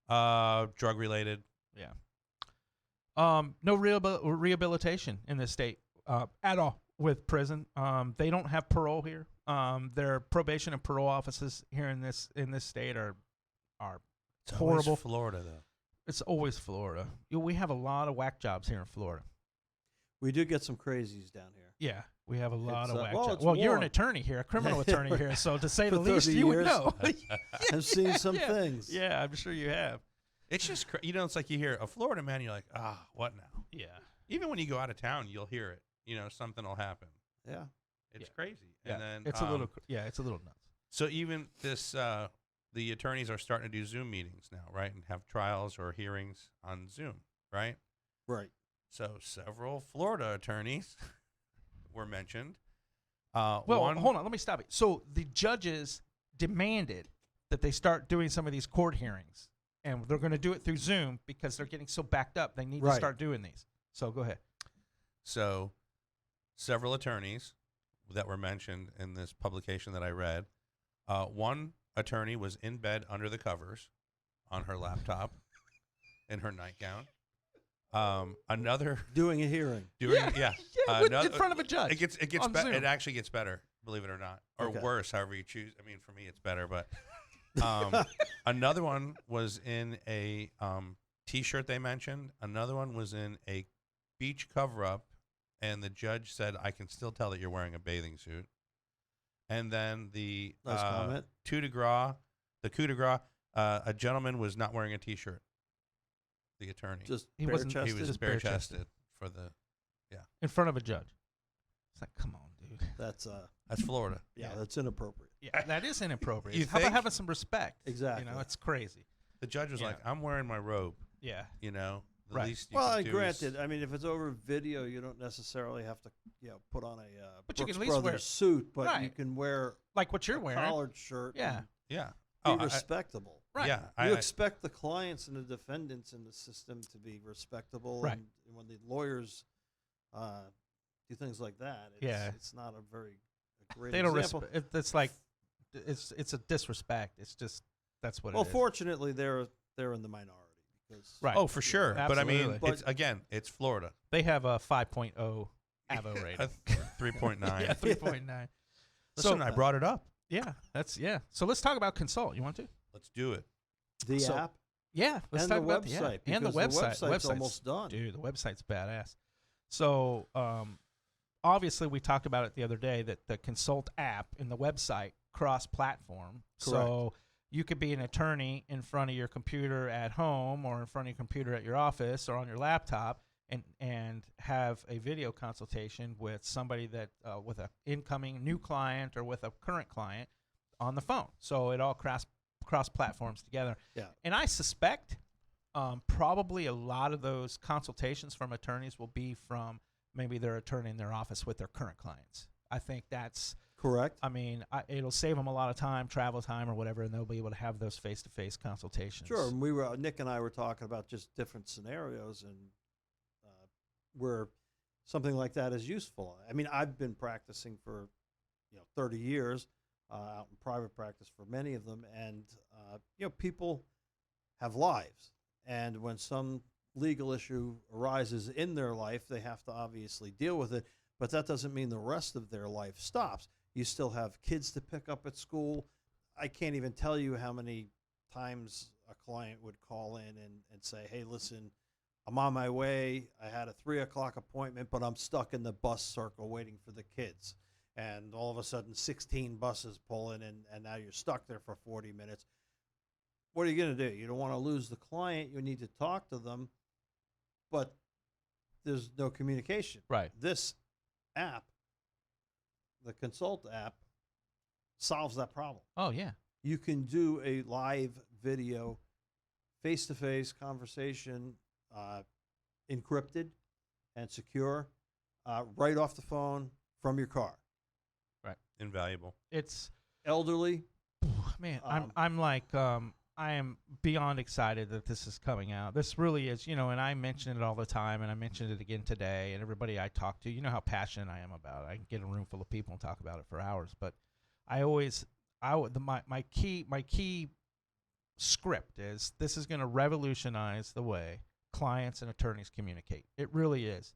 Drug related. Yeah. No rehabilitation in this state at all with prison. They don't have parole here. Their probation and parole offices here in this state are It's always horrible. Florida, though. It's always Florida. We have a lot of whack jobs here in Florida. We do get some crazies down here. Yeah, we have a lot It's, of whack well, jobs. it's Well, you're an warm. attorney here, a criminal attorney here, so to say the For least, 30 you would years. know. I've seen some Yeah. things. Yeah, I'm sure you have. It's just, it's like you hear a Florida man, you're like, what now? Yeah. Even when you go out of town, you'll hear it. Something will happen. Yeah. It's Yeah. crazy. Yeah. And then It's a little nuts. So even this the attorneys are starting to do Zoom meetings now, right, and have trials or hearings on Zoom, right? Right. So several Florida attorneys were mentioned. Well, One, hold on. Let me stop you. So the judges demanded that they start doing some of these court hearings, and they're going to do it through Zoom because they're getting so backed up. They need to Right. start doing these. So go ahead. So several attorneys that were mentioned in this publication that I read. One attorney was in bed under the covers on her laptop in her nightgown. Another Doing a hearing. doing Yeah, in front of a judge. It gets on better. Zoom. It actually gets better, believe it or not, or Okay. worse, however you choose. I mean, for me, it's better. But another one was in a T-shirt they mentioned. Another one was in a beach cover-up, and the judge said, "I can still tell that you're wearing a bathing suit." And then the Nice comment. coup de grace, a gentleman was not wearing a T-shirt. The attorney, Just He bare wasn't- he chested. was just bare-chested bare-chested. for the. in front of a judge. It's like, come on, dude. That's That's Florida. Yeah. that's inappropriate. Yeah, that is inappropriate. You How about think? having some respect? Exactly. You know, it's crazy. The judge was Yeah. like, "I'm wearing my robe." Yeah. You know, the Right. least you Well, can and do granted, is- I mean, if it's over video, you don't necessarily have to, put on a But you Brooks can at least wear- Brothers suit, but you Right. can wear Like what you're a wearing. collared shirt. Yeah. and yeah. Be Oh, respectable. Right. Yeah. You expect the clients and the defendants in the system to be respectable, Right. and when the lawyers do things like that, it's not a very great They don't example. respect. It's like, it's a disrespect. It's just, that's what Well, it is. fortunately, they're in the minority because Right. Oh, for sure. But I mean, Absolutely. it's Florida. They have a 5.0 AVO rating. 3.9. Yeah, 3.9. Listen, So- I brought it up. Yeah, So let's talk about Consult. You want to? Let's do it. the So- app Yeah, let's and talk the about website and the because website. the website's almost done. Dude, the website's badass. So, obviously, we talked about it the other day that the Consult app and the website cross-platform. So you could be an attorney in front of your computer at home or in front of your computer at your office or on your laptop and have a video consultation with somebody that with an incoming new client or with a current client on the phone. So it all cross platforms together. Yeah. And I suspect probably a lot of those consultations from attorneys will be from maybe their attorney in their office with their current clients. I think that's, Correct. I mean, it'll save them a lot of time, travel time or whatever, and they'll be able to have those face-to-face consultations. Sure. And Nick and I were talking about just different scenarios and where something like that is useful. I mean, I've been practicing for 30 years out in private practice for many of them, and people have lives, and when some legal issue arises in their life, they have to obviously deal with it. But that doesn't mean the rest of their life stops. You still have kids to pick up at school. I can't even tell you how many times a client would call in and say, hey, listen, I'm on my way. I had a 3 o'clock appointment, but I'm stuck in the bus circle waiting for the kids. And all of a sudden, 16 buses pull in, and now you're stuck there for 40 minutes. What are you going to do? You don't want to lose the client. You need to talk to them, but there's no communication. Right. This app, the Consult app, solves that problem. Oh, yeah. You can do a live video, face-to-face conversation, encrypted and secure, right off the phone from your car. Invaluable. It's, Elderly, man, Um, I'm like, I am beyond excited that this is coming out. This really is, and I mention it all the time, and I mentioned it again today, and everybody I talk to, you know how passionate I am about it. I can get in a room full of people and talk about it for hours, but my key script is this is going to revolutionize the way clients and attorneys communicate. It really is.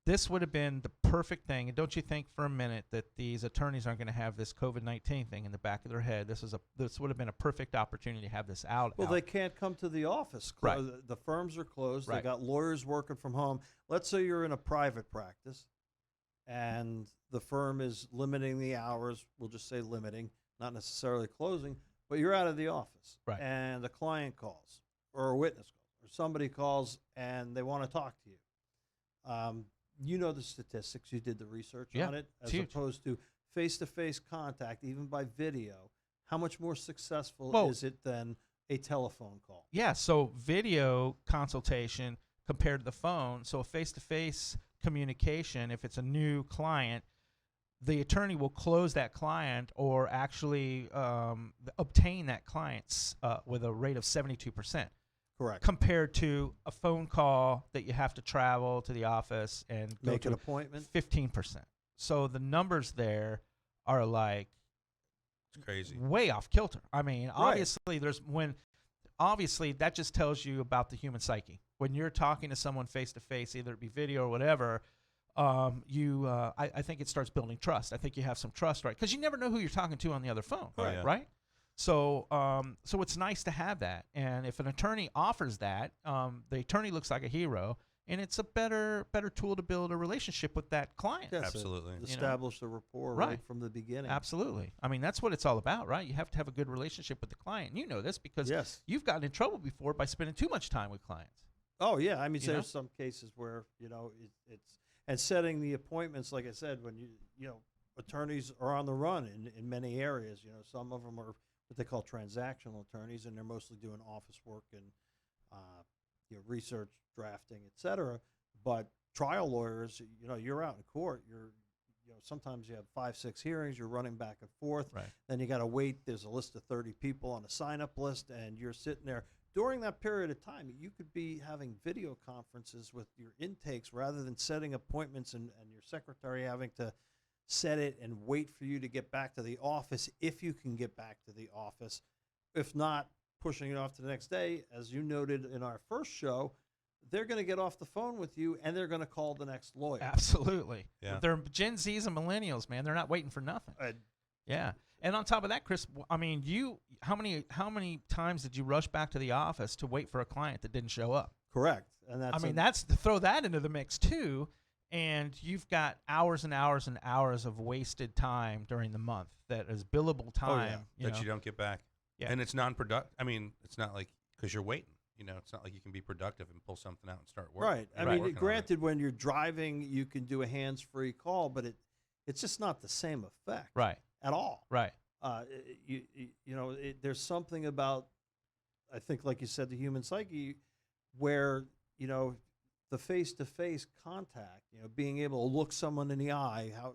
This would have been the perfect thing, and don't you think for a minute that these attorneys aren't going to have this COVID-19 thing in the back of their head? This would have been a perfect opportunity to have this out. well, they can't come to the office. Right. The firms are closed. Right. They got lawyers working from home. Let's say you're in a private practice, and the firm is limiting the hours. We'll just say limiting, not necessarily closing, but you're out of the office. Right. And a client calls, or a witness calls, or somebody calls, and they want to talk to you. You know the statistics. You did the research Yeah, on it. it's As huge. opposed to face-to-face contact, even by video, how much more successful Well- is it than a telephone call? Yeah, so video consultation compared to the phone. So a face-to-face communication, if it's a new client, the attorney will close that client or actually obtain that client with a rate of 72%, Correct. compared to a phone call that you have to travel to the office and go Make to an appointment. 15%. So the numbers there are like It's crazy. way off kilter. I mean, obviously that just tells you about the human psyche. When you're talking to someone face to face, either it be video or whatever, I think it starts building trust. I think you have some trust, right? Because you never know who you're talking to on the other phone, Oh, yeah. right? So it's nice to have that. And if an attorney offers that, the attorney looks like a hero, and it's a better tool to build a relationship with that client. Yes, Absolutely. Establish the rapport Right. right from the beginning. Absolutely. I mean, that's what it's all about, right? You have to have a good relationship with the client. You know this because Yes. you've gotten in trouble before by spending too much time with clients. Oh yeah. I mean, You know? there's some cases where it's and setting the appointments. Like I said, when attorneys are on the run in many areas. Some of them are what they call transactional attorneys, and they're mostly doing office work and research, drafting, etc. But trial lawyers, you're out in court. Sometimes you have 5-6 hearings. You're running back and forth. Right. Then you got to wait. There's a list of 30 people on a sign-up list, and you're sitting there. During that period of time, you could be having video conferences with your intakes rather than setting appointments and your secretary having to set it and wait for you to get back to the office if you can get back to the office. If not, pushing it off to the next day. As you noted in our first show, they're going to get off the phone with you and they're going to call the next lawyer. Absolutely. Yeah. They're Gen Zs and millennials, man. They're not waiting for nothing. Yeah. And on top of that, Chris, I mean, how many times did you rush back to the office to wait for a client that didn't show up? Correct. And that's to throw that into the mix too, and you've got hours and hours and hours of wasted time during the month that is billable time. That you don't get back. Yeah. And it's non-productive. I mean, it's not like because you're waiting. It's not like you can be productive and pull something out and start working. Right. I mean, granted, when you're driving, you can do a hands-free call, but it's just not the same effect. Right. At all. Right. There's something about, I think, like you said, the human psyche, where the face-to-face contact, being able to look someone in the eye, how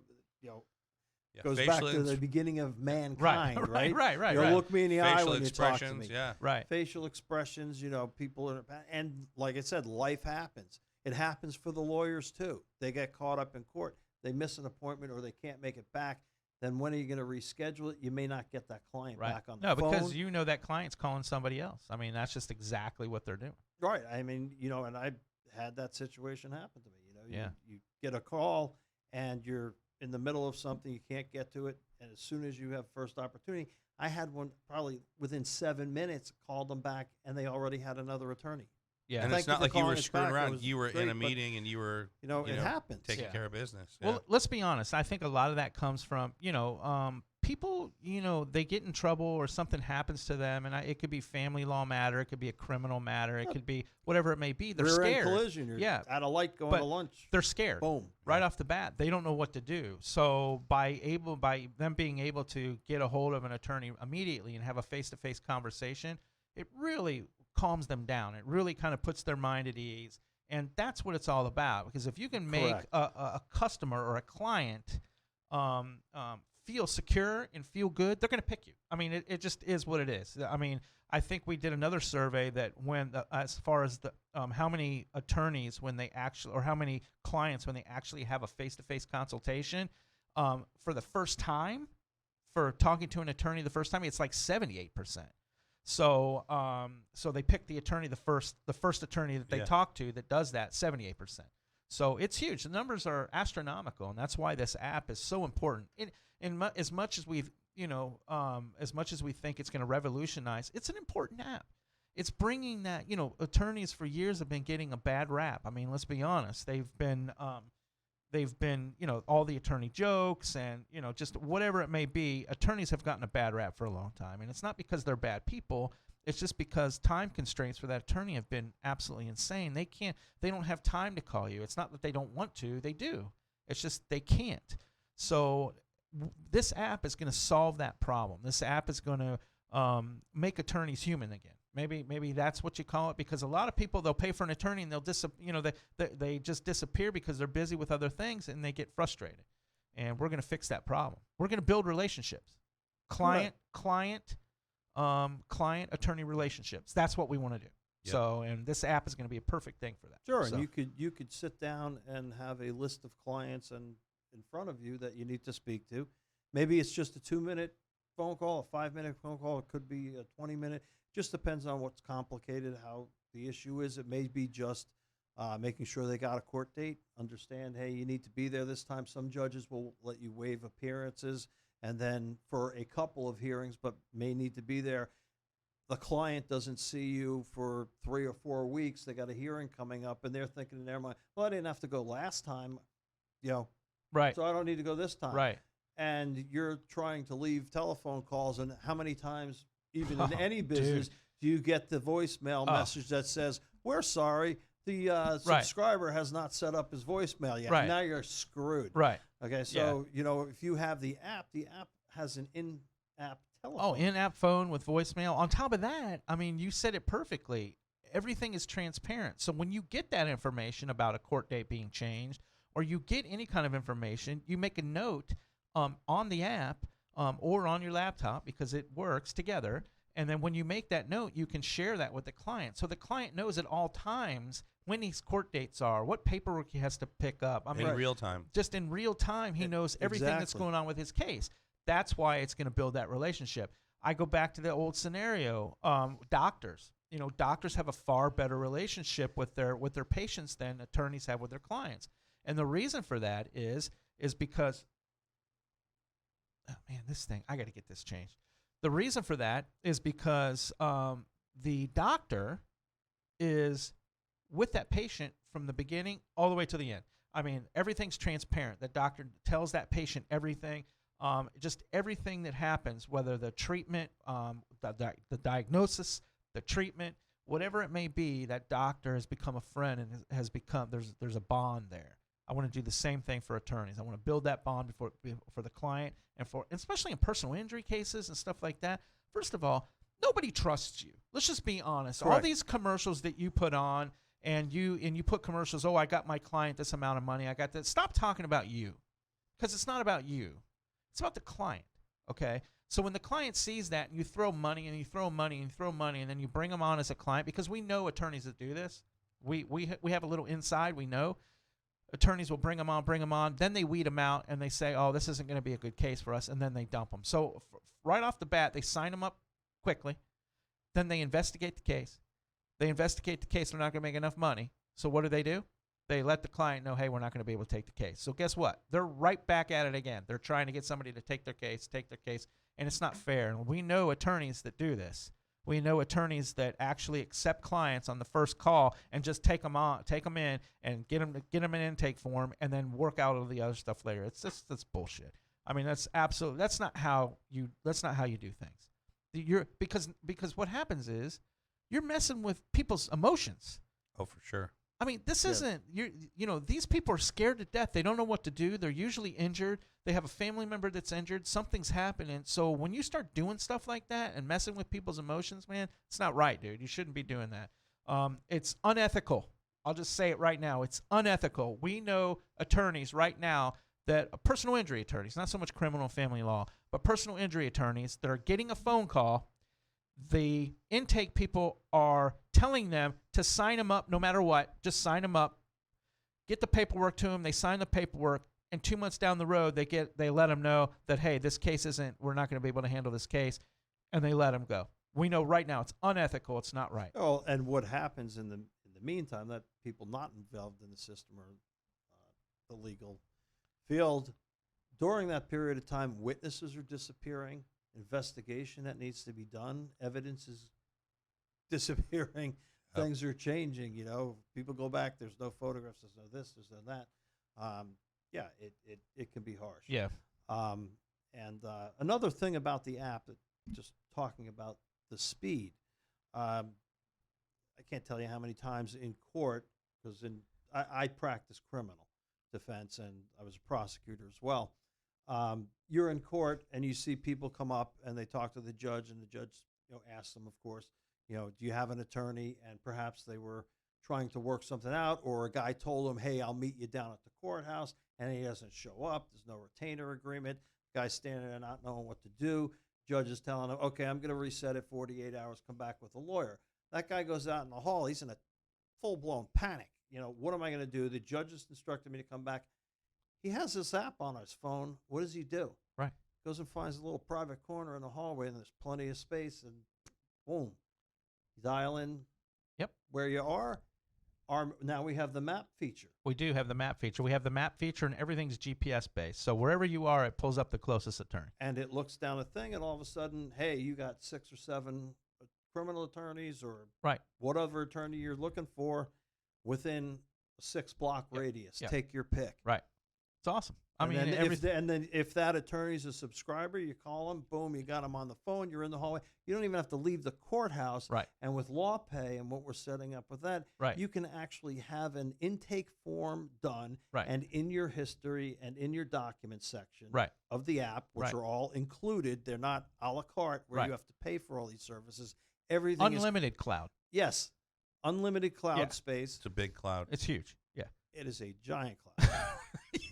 goes back to the beginning of mankind, right? Right. Look me in the eye facial when you talk to me. expressions, yeah. Right. Facial expressions, people are, and like I said, life happens. It happens for the lawyers too. They get caught up in court. They miss an appointment or they can't make it back. Then when are you going to reschedule it? You may not get that client back on the phone. No, because that client's calling somebody else. I mean, that's just exactly what they're doing. Right. I mean, and I had that situation happen to me. Yeah. You get a call and you're in the middle of something, you can't get to it, and as soon as you have first opportunity, I had one probably within 7 minutes, called them back, and they already had another attorney. Yeah. And Thank it's you not for like you were calling us screwing back. It around. was You were great, in a but, meeting and you were it happens. taking Yeah. care of business. Well, Yeah. let's be honest. I think a lot of that comes from, people, they get in trouble or something happens to them, and it could be family law matter, it could be a criminal matter, it could be whatever it may be. They're Rear-end scared. collision. You're Yeah. at a light going But to lunch. They're scared. Boom. Right off the bat, they don't know what to do. So by them being able to get a hold of an attorney immediately and have a face-to-face conversation, it really calms them down. It really kind of puts their mind at ease, and that's what it's all about. Because if you can make Correct. a customer or a client feel secure and feel good, they're going to pick you. I mean, it just is what it is. I mean, I think we did another survey that as far as how many attorneys or how many clients when they actually have a face-to-face consultation for the first time, for talking to an attorney the first time, it's like 78%. So they pick the attorney, the first attorney that they talk to that does that, 78%. So it's huge. The numbers are astronomical, and that's why this app is so important. As much as we think it's going to revolutionize, it's an important app. It's bringing that, attorneys for years have been getting a bad rap. I mean, let's be honest. They've been, all the attorney jokes and, just whatever it may be. Attorneys have gotten a bad rap for a long time, and it's not because they're bad people. It's just because time constraints for that attorney have been absolutely insane. They don't have time to call you. It's not that they don't want to. They do. It's just they can't. So this app is going to solve that problem. This app is going to make attorneys human again. Maybe that's what you call it, because a lot of people, they'll pay for an attorney and they'll they just disappear because they're busy with other things and they get frustrated. And we're going to fix that problem. We're going to build relationships, client attorney relationships. That's what we want to do. Yep. So, and this app is going to be a perfect thing for that. Sure, So, and you could sit down and have a list of clients and in front of you that you need to speak to. Maybe it's just a 2-minute phone call, a 5-minute phone call. It could be a 20-minute. Just depends on what's complicated, how the issue is. It may be just making sure they got a court date. Understand, hey, you need to be there this time. Some judges will let you waive appearances, and then for a couple of hearings, but may need to be there. The client doesn't see you for 3 or 4 weeks. They got a hearing coming up, and they're thinking in their mind, well, I didn't have to go last time, right, so I don't need to go this time. right. And you're trying to leave telephone calls, and how many times, even in Oh, any business, do you get the voicemail message that says, we're sorry, the subscriber has not set up his voicemail yet. Right. Now you're screwed. Right. Okay, so, if you have the app has an in-app telephone. Oh, in-app phone with voicemail. On top of that, I mean, you said it perfectly. Everything is transparent. So when you get that information about a court date being changed, or you get any kind of information, you make a note on the app or on your laptop, because it works together. And then when you make that note, you can share that with the client. So the client knows at all times when these court dates are, what paperwork he has to pick up. I mean, In real time. just in real time, he knows everything that's Exactly. going on with his case. That's why it's going to build that relationship. I go back to the old scenario. Doctors, doctors have a far better relationship with their patients than attorneys have with their clients. And the reason for that is because, oh man, this thing, I got to get this changed. The reason for that is because the doctor is with that patient from the beginning all the way to the end. I mean, everything's transparent. The doctor tells that patient everything, just everything that happens, whether the treatment, the diagnosis, the treatment, whatever it may be. That doctor has become a friend and has become, there's a bond there. I want to do the same thing for attorneys. I want to build that bond for the client, and especially in personal injury cases and stuff like that. First of all, nobody trusts you. Let's just be honest. Correct. All these commercials that you put on, and you put commercials, oh, I got my client this amount of money, I got this. Stop talking about you, because it's not about you. It's about the client, okay? So when the client sees that, and you throw money and you throw money and you throw money, and then you bring them on as a client, because we know attorneys that do this. We have a little inside, we know. Attorneys will bring them on, then they weed them out, and they say, oh, this isn't going to be a good case for us, and then they dump them. So right off the bat, they sign them up quickly. Then they investigate the case. They're not going to make enough money. So what do? They let the client know, hey, we're not going to be able to take the case. So guess what? They're right back at it again. They're trying to get somebody to take their case, and it's not fair. And we know attorneys that do this. We know attorneys that actually accept clients on the first call and just take them in and get them an intake form, and then work out all the other stuff later. That's bullshit. I mean, that's not how you do things. Because what happens is you're messing with people's emotions. Oh, for sure. I mean, this isn't, these people are scared to death. They don't know what to do. They're usually injured. They have a family member that's injured. Something's happening. So when you start doing stuff like that and messing with people's emotions, man, it's not right, dude. You shouldn't be doing that. It's unethical. I'll just say it right now. It's unethical. We know attorneys right now that personal injury attorneys, not so much criminal and family law, but personal injury attorneys that are getting a phone call. The intake people are telling them to sign them up no matter what. Just sign them up. Get the paperwork to them. They sign the paperwork, and 2 months down the road, they let them know that, hey, this case we're not going to be able to handle this case, and they let them go. We know right now it's unethical. It's not right. Oh, and what happens in the meantime, that people not involved in the system or the legal field, during that period of time, witnesses are disappearing. Investigation that needs to be done. Evidence is disappearing. Yep. Things are changing. People go back. There's no photographs. There's no this. There's no that. It can be harsh. Yeah. And another thing about the app, just talking about the speed. I can't tell you how many times in court, because I practice criminal defense and I was a prosecutor as well. You're in court and you see people come up and they talk to the judge, and the judge, asks them, of course, do you have an attorney? And perhaps they were trying to work something out, or a guy told them, hey, I'll meet you down at the courthouse, and he doesn't show up. There's no retainer agreement. Guy's standing there not knowing what to do. Judge is telling him, okay, I'm going to reset it 48 hours, come back with a lawyer. That guy goes out in the hall. He's in a full-blown panic. What am I going to do? The judge has instructed me to come back. He has this app on his phone. What does he do? Right. Goes and finds a little private corner in the hallway, and there's plenty of space, and boom. Dial in where you are. Now we have the map feature. We do have the map feature. We have the map feature, and everything's GPS based. So wherever you are, it pulls up the closest attorney. And it looks down a thing, and all of a sudden, hey, you got 6 or 7 criminal attorneys or whatever attorney you're looking for within a 6-block radius. Yep. Take your pick. Right. It's awesome. Then if that attorney's a subscriber, you call them, boom, you got them on the phone, you're in the hallway. You don't even have to leave the courthouse. Right. And with LawPay and what we're setting up with that, you can actually have an intake form done, and in your history and in your document section of the app, which are all included. They're not a la carte where you have to pay for all these services. Everything unlimited cloud. Yes. Unlimited cloud space. It's a big cloud. It's huge. Yeah. It is a giant cloud.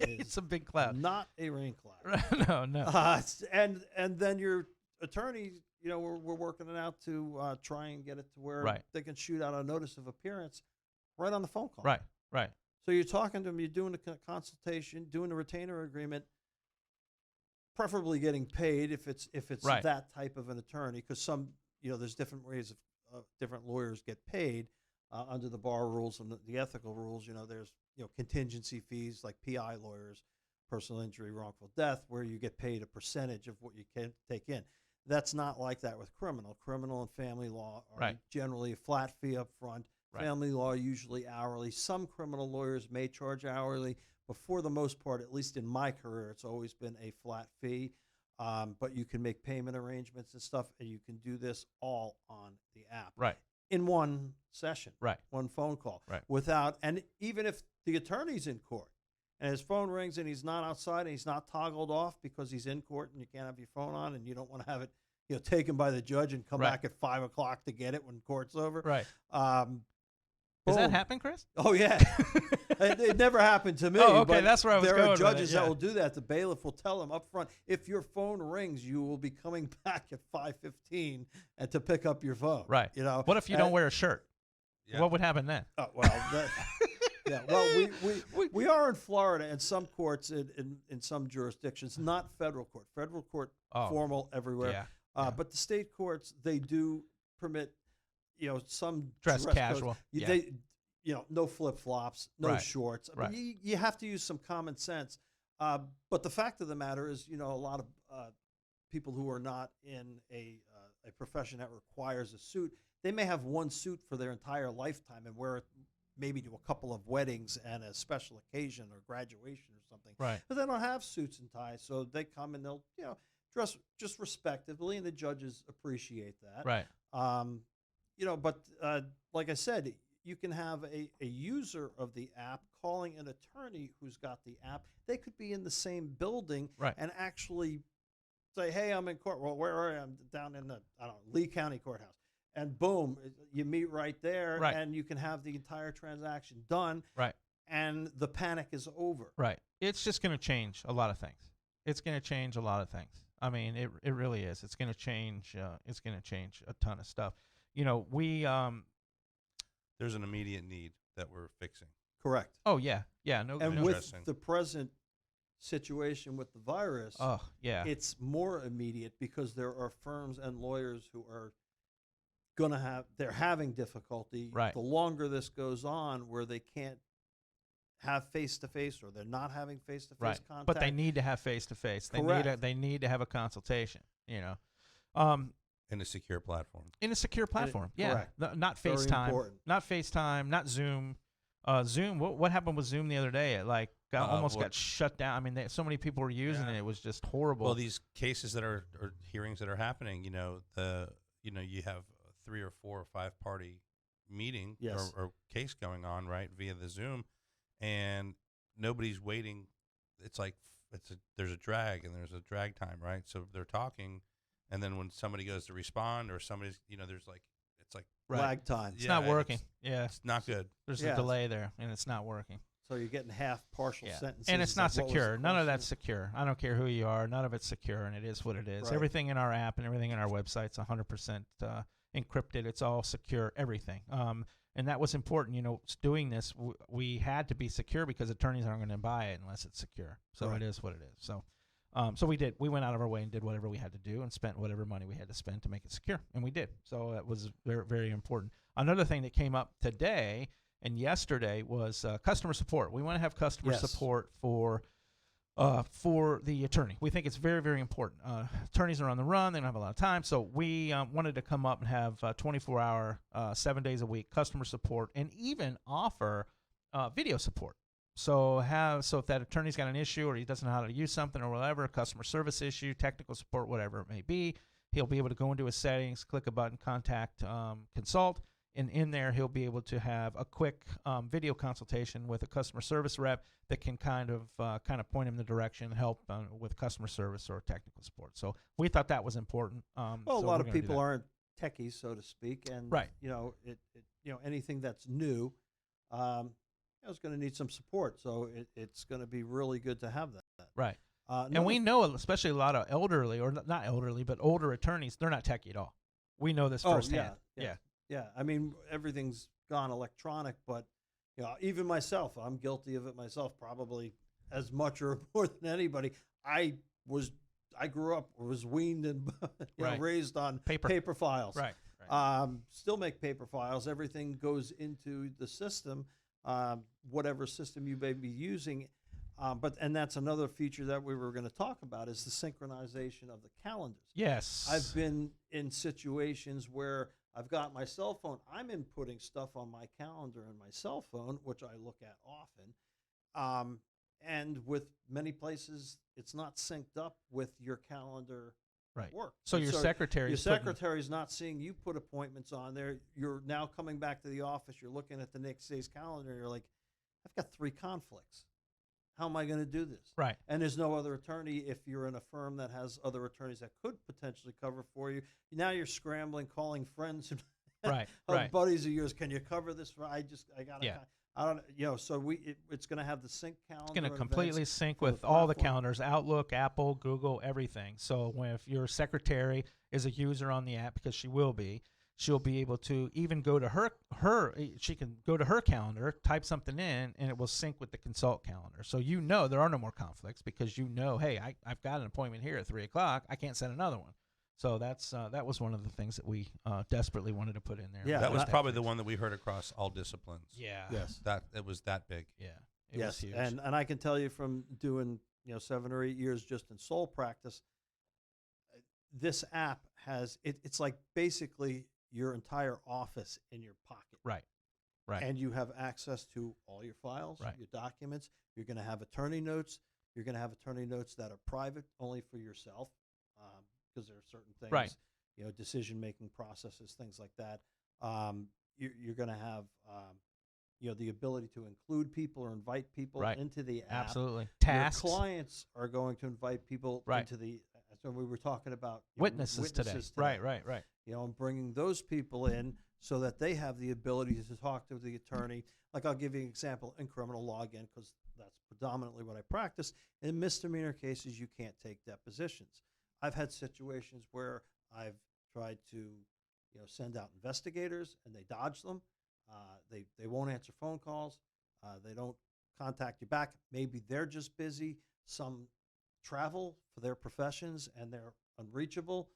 It's a big cloud. Not a rain cloud. No. And then your attorney, we're working it out to try and get it to where they can shoot out a notice of appearance right on the phone call. Right. So you're talking to them, you're doing a consultation, doing a retainer agreement, preferably getting paid if it's that type of an attorney, because some, there's different ways of different lawyers get paid. Under the bar rules and the ethical rules, there's contingency fees like PI lawyers, personal injury, wrongful death, where you get paid a percentage of what you can take in. That's not like that with criminal. Criminal and family law are generally a flat fee up front. Family law usually hourly. Some criminal lawyers may charge hourly, but for the most part, at least in my career, it's always been a flat fee. But you can make payment arrangements and stuff, and you can do this all on the app. In one session, one phone call, and even if the attorney's in court and his phone rings and he's not outside and he's not toggled off because he's in court and you can't have your phone on and you don't want to have it, taken by the judge and come back at 5 o'clock to get it when court's over. Does that happen, Chris? Oh yeah, it never happened to me. Oh, okay, but that's where I was going. There are judges that will do that. The bailiff will tell them up front, if your phone rings, you will be coming back at 5:15 and to pick up your phone. What if you don't wear a shirt? What would happen then? Oh, well, well, we are in Florida, and some courts in some jurisdictions, not federal court. Federal court formal everywhere. But the state courts, they do permit some dress casual. They, no flip flops, no shorts. I mean, you have to use some common sense. But the fact of the matter is, a lot of people who are not in a profession that requires a suit, they may have one suit for their entire lifetime and wear it maybe to a couple of weddings and a special occasion or graduation or something. But they don't have suits and ties, so they come and they'll dress just respectably, and the judges appreciate that. But like I said, you can have a user of the app calling an attorney who's got the app. They could be in the same building and actually say, hey, I'm in court. Well, where are you? I'm down in the, Lee County Courthouse. And boom, you meet right there, and you can have the entire transaction done, and the panic is over. It's just going to change a lot of things. It's going to change a lot of things. I mean, it really is. It's going to change. It's going to change a ton of stuff. There's an immediate need that we're fixing. Correct. Oh yeah. No. And with the present situation with the virus, it's more immediate because there are firms and lawyers who are they're having difficulty the longer this goes on, where they can't have face-to-face, or they're not having face-to-face contact. But they need to have face-to-face. They need to have a consultation, in a secure platform. In a secure platform, correct. Not FaceTime, not FaceTime, not Zoom. Zoom. What happened with Zoom the other day? It almost got shut down. I mean, so many people were using it. It was just horrible. Well, these cases that are or hearings that are happening, you have 3 or 4 or 5 party meeting or case going on via the Zoom, and nobody's waiting. It's like there's a drag and there's a drag time, right? So they're talking, and then when somebody goes to respond or somebody's, there's like it's like Lag time. It's not working. it's not good. There's Yeah. a delay there, and it's not working. So you're getting half partial sentences. And it's not like, what was secure. the None of question? that's secure. I don't care who you are. None of it's secure, and it is what it is. Right. Everything in our app and everything in our website's 100% encrypted. It's all secure, everything. And that was important. Doing this, we had to be secure because attorneys aren't going to buy it unless it's secure. So Right. it is what it is. So we did. We went out of our way and did whatever we had to do and spent whatever money we had to spend to make it secure, and we did. So that was very, very important. Another thing that came up today and yesterday was customer support. We want to have customer Yes. support for the attorney. We think it's very, very important. Attorneys are on the run. They don't have a lot of time. So we wanted to come up and have 24-hour, 7 days a week customer support and even offer video support. So if that attorney's got an issue or he doesn't know how to use something or whatever, customer service issue, technical support, whatever it may be, he'll be able to go into his settings, click a button, contact consult, and in there he'll be able to have a quick video consultation with a customer service rep that can kind of point him in the direction, help with customer service or technical support. So we thought that was important. Well, so a lot we're of gonna do people that. aren't techies, so to speak, and Right. anything that's new, is going to need some support. So it's going to be really good to have that. Right. And another we know, especially a lot of elderly, or not elderly, but older attorneys, they're not techie at all. We know this firsthand. Yeah. I mean, everything's gone electronic, but even myself, I'm guilty of it myself, probably as much or more than anybody. I grew up, was weaned and Right. raised on Paper. paper files. Right. Still make paper files. Everything goes into the system, whatever system you may be using. And that's another feature that we were going to talk about is the synchronization of the calendars. Yes. I've been in situations where I've got my cell phone. I'm inputting stuff on my calendar and my cell phone, which I look at often. And with many places, it's not synced up with your calendar Right. work. So And your secretary. secretary's not seeing you put appointments on there. You're now coming back to the office. You're looking at the next day's calendar. And you're like, I've got 3 conflicts. How am I going to do this? Right. And there's no other attorney if you're in a firm that has other attorneys that could potentially cover for you. Now you're scrambling, calling friends and Right. buddies of yours. Can you cover this? I got to. Yeah. I don't. So it's going to have the sync calendar. It's going to of completely events sync for the with all the platform. calendars: Outlook, Apple, Google, everything. So if your secretary is a user on the app, because she will be, she'll be able to even go to her. She can go to her calendar, type something in, and it will sync with the consult calendar. So there are no more conflicts because hey, I've got an appointment here at 3:00. I can't set another one. So that was one of the things that we desperately wanted to put in there. Yeah, That was that- probably the one that we heard across all disciplines. Yeah. Yes. That it was that big. Yeah. It was Yes, huge. and I can tell you from doing 7 or 8 years just in sole practice, this app has it's like basically your entire office in your pocket. Right. And you have access to all your files, Right. your documents. You're going to have attorney notes. You're going to have attorney notes that are private only for yourself, because there are certain things, Right. decision-making processes, things like that. You're going to have, the ability to include people or invite people Right. into the app. Absolutely. Tasks. Your clients are going to invite people Right. into the. So we were talking about Witnesses today. Right. And bringing those people in so that they have the ability to talk to the attorney. Like I'll give you an example in criminal law again, because that's predominantly what I practice. In misdemeanor cases, you can't take depositions. I've had situations where I've tried to, send out investigators and they dodge them. They won't answer phone calls. They don't contact you back. Maybe they're just busy. Some travel for their professions and they're unreachable.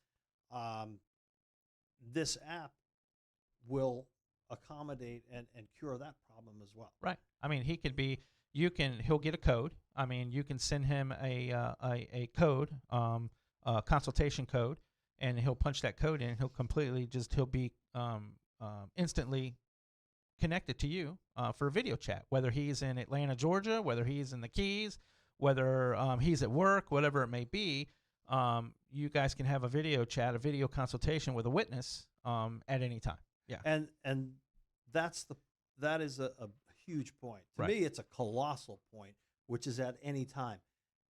This app will accommodate and cure that problem as well. Right. I mean, he'll get a code. I mean, you can send him a code, consultation code, and he'll punch that code in. He'll be instantly connected to you for a video chat, whether he's in Atlanta, Georgia, whether he's in the Keys, whether he's at work, whatever it may be. You guys can have a video chat, a video consultation with a witness at any time. Yeah. And that is a huge point. To Right. me, it's a colossal point, which is at any time.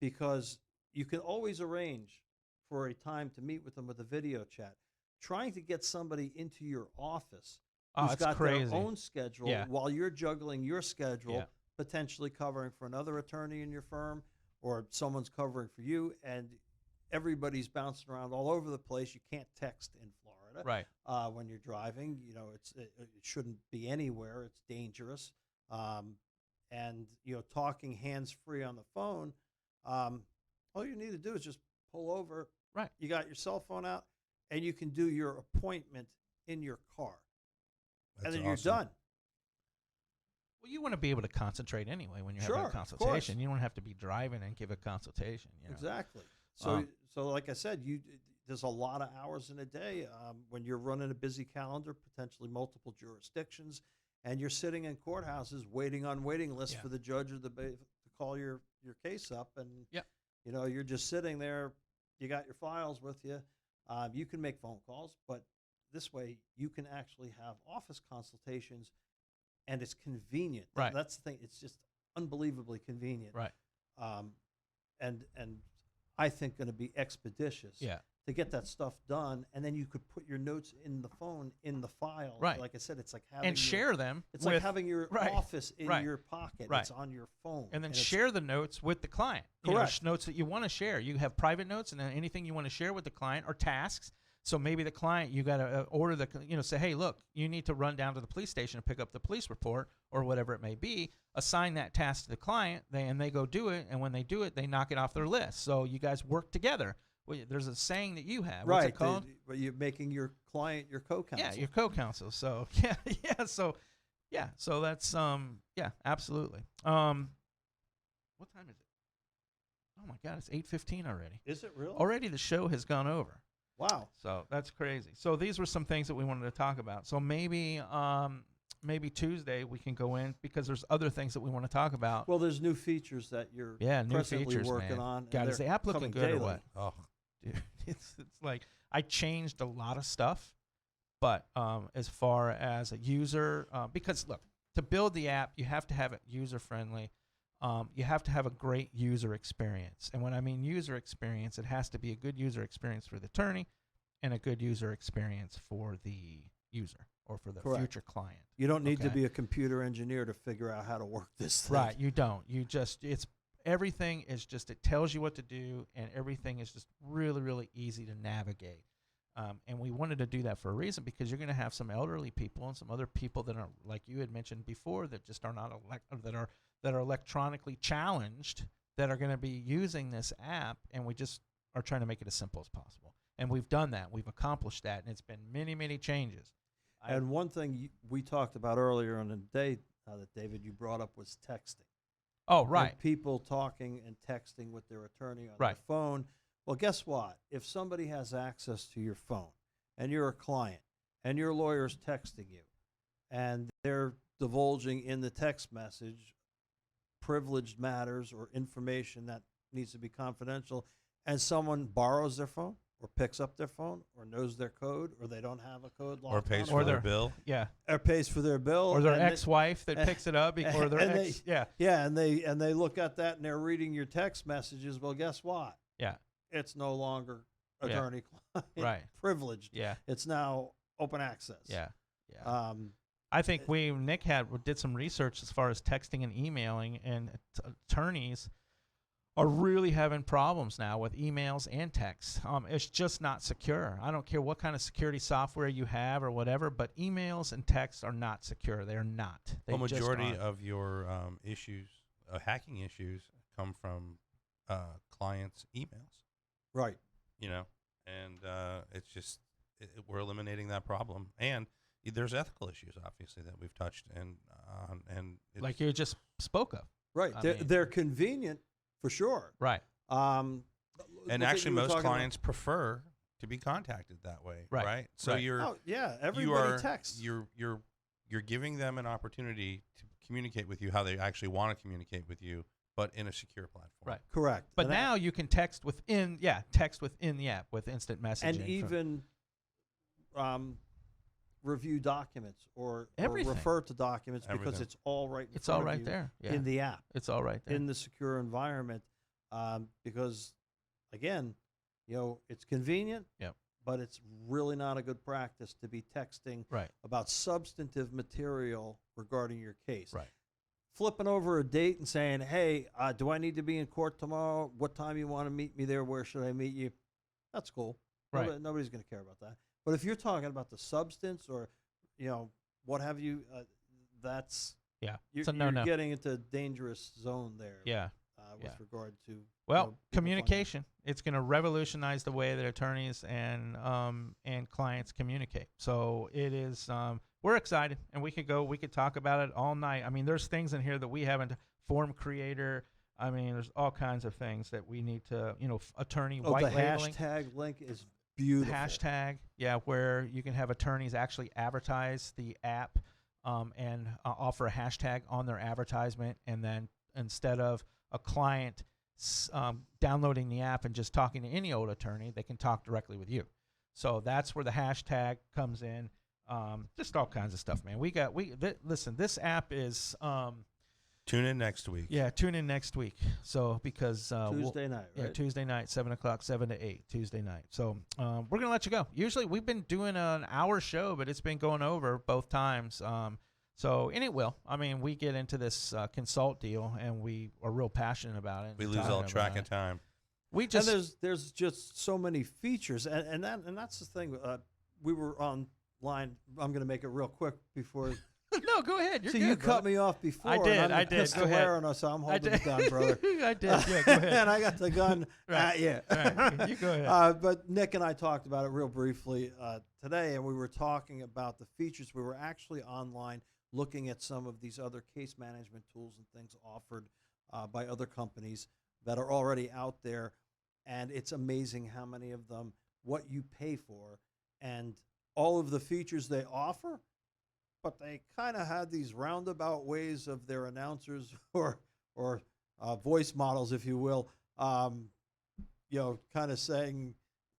because you can always arrange for a time to meet with them with a video chat. Trying to get somebody into your office Oh, who's it's got crazy. their own schedule Yeah. while you're juggling your schedule, Yeah. potentially covering for another attorney in your firm, or someone's covering for you, and everybody's bouncing around all over the place. You can't text in Florida when you're driving. You know, it shouldn't be anywhere. It's dangerous. And you know, talking hands free on the phone, all you need to do is just pull over. Right. You got your cell phone out, and you can do your appointment in your car, That's and then awesome. you're done. Well, you want to be able to concentrate anyway when you're Sure, having a of course. consultation. You don't have to be driving and give a consultation. You know? Exactly. So, so like I said, there's a lot of hours in a day when you're running a busy calendar, potentially multiple jurisdictions, and you're sitting in courthouses waiting on waiting lists Yeah. for the judge or to call your case up, and Yep. you know, you're just sitting there. You got your files with you. You can make phone calls, but this way you can actually have office consultations, and it's convenient. Right. That's the thing. It's just unbelievably convenient. Right. And I think going to be expeditious. Yeah. To get that stuff done, and then you could put your notes in the phone in the file. Right. Like I said, it's like having And share them. It's with, like having your right, office in right, your pocket. right. It's on your phone. and then it's- share the notes with the client. You know, Correct. notes that you want to share. You have private notes, and then anything you want to share with the client or tasks. So maybe the client, you got to order say, hey, look, you need to run down to the police station and pick up the police report or whatever it may be. Assign that task to the client, and they go do it. And when they do it, they knock it off their list. So you guys work together. Well, there's a saying that you have. What's it called? But you're making your client your co-counsel. Yeah, your co-counsel. So so that's absolutely. What time is it? Oh my God, it's 8:15 already. Is it really? Already the show has gone over. Wow. So that's crazy. So these were some things that we wanted to talk about. So maybe Tuesday we can go in because there's other things that we want to talk about. Well, there's new features that you're new presently features, working man. on. and God, is they're the app looking coming good or daily. what? Oh, Dude, it's like I changed a lot of stuff, but as far as a user, because look, to build the app, you have to have it user friendly. You have to have a great user experience, and when I mean user experience, it has to be a good user experience for the attorney, and a good user experience for the user or for the Correct. future client. You don't need to Okay. be a computer engineer to figure out how to work this thing. Right, you don't. You just everything is just, it tells you what to do, and everything is just really, really easy to navigate. And we wanted to do that for a reason, because you're going to have some elderly people and some other people that are, like you had mentioned before, that just are not that are electronically challenged, that are going to be using this app, and we just are trying to make it as simple as possible. And we've done that. We've accomplished that, and it's been many, many changes. And one thing we talked about earlier on the day that David you brought up was texting. Oh, right. And people talking and texting with their attorney on Right. their phone. Well, guess what? If somebody has access to your phone and you're a client and your lawyer's texting you and they're divulging in the text message privileged matters or information that needs to be confidential, and someone borrows their phone or picks up their phone or knows their code, or they don't have a code locked or pays on for it, their bill. Yeah. or pays for their bill, Or their and they- ex-wife that picks it up, or their and ex. Yeah. Yeah, and they look at that and they're reading your text messages. Well, guess what? Yeah. It's no longer Yeah. attorney-client Right. privileged. Yeah. It's now open access. Yeah. Yeah. I I think Nick did some research as far as texting and emailing, and attorneys are really having problems now with emails and texts. It's just not secure. I don't care what kind of security software you have or whatever, but emails and texts are not secure. They're not. They The just majority aren't. of your issues, hacking issues, come from clients' emails. right. You know, and it's just we're eliminating that problem, and there's ethical issues obviously that we've touched, and it's, like you just spoke of. Right. I They're, mean- they're convenient for sure. Right. and look at actually you were most talking about- clients prefer to be contacted that way, Right. So Right. you're Oh yeah, you everybody are texts. you're giving them an opportunity to communicate with you how they actually want to communicate with you, but in a secure platform. Right. Correct. But And now you can text within the app with instant messaging. and even review documents or Everything. refer to documents because Everything. it's all right. In it's front all of right you there. Yeah. in the app. It's all right there. In the secure environment. because, again, it's convenient. Yep. But it's really not a good practice to be texting Right. about substantive material regarding your case. Right. Flipping over a date and saying, hey, do I need to be in court tomorrow? What time you want to meet me there? Where should I meet you? That's cool. Right. Nobody's going to care about that. But if you're talking about the substance or, what have you, that's Yeah. you're, It's a no-no. you're getting into a dangerous zone there. Yeah. With regard to Well, people communication. It's going to revolutionize the way that attorneys and clients communicate. So it is. We're excited, and we could talk about it all night. I mean, there's things in here that we haven't. Form creator. I mean, there's all kinds of things that we need to. Attorney white the labeling. hashtag link is beautiful. Hashtag, yeah, where you can have attorneys actually advertise the app and offer a hashtag on their advertisement, and then instead of a client downloading the app and just talking to any old attorney, they can talk directly with you. So that's where the hashtag comes in. Just all kinds of stuff, man. Listen, this app is Tune in next week. Yeah, tune in next week. So because Tuesday night, right? Yeah, Tuesday night, 7 o'clock, 7 to 8, Tuesday night. So we're gonna let you go. Usually we've been doing an hour show, but it's been going over both times. And it will. I mean, we get into this consult deal, and we are real passionate about it. We lose all track of time. We just and there's just so many features, and that's the thing. We were online. I'm going to make it real quick before. No, go ahead. You're so good, you brother. cut me off before. I did. And I'm I did. Go ahead. So I'm holding the gun, brother. I did. Yeah, go ahead. And I got the gun at you. Right. You go ahead. But Nick and I talked about it real briefly today, and we were talking about the features. We were actually online looking at some of these other case management tools and things offered by other companies that are already out there, and it's amazing how many of them, what you pay for, and all of the features they offer, but they kind of had these roundabout ways of their announcers or voice models, if you will, kind of saying,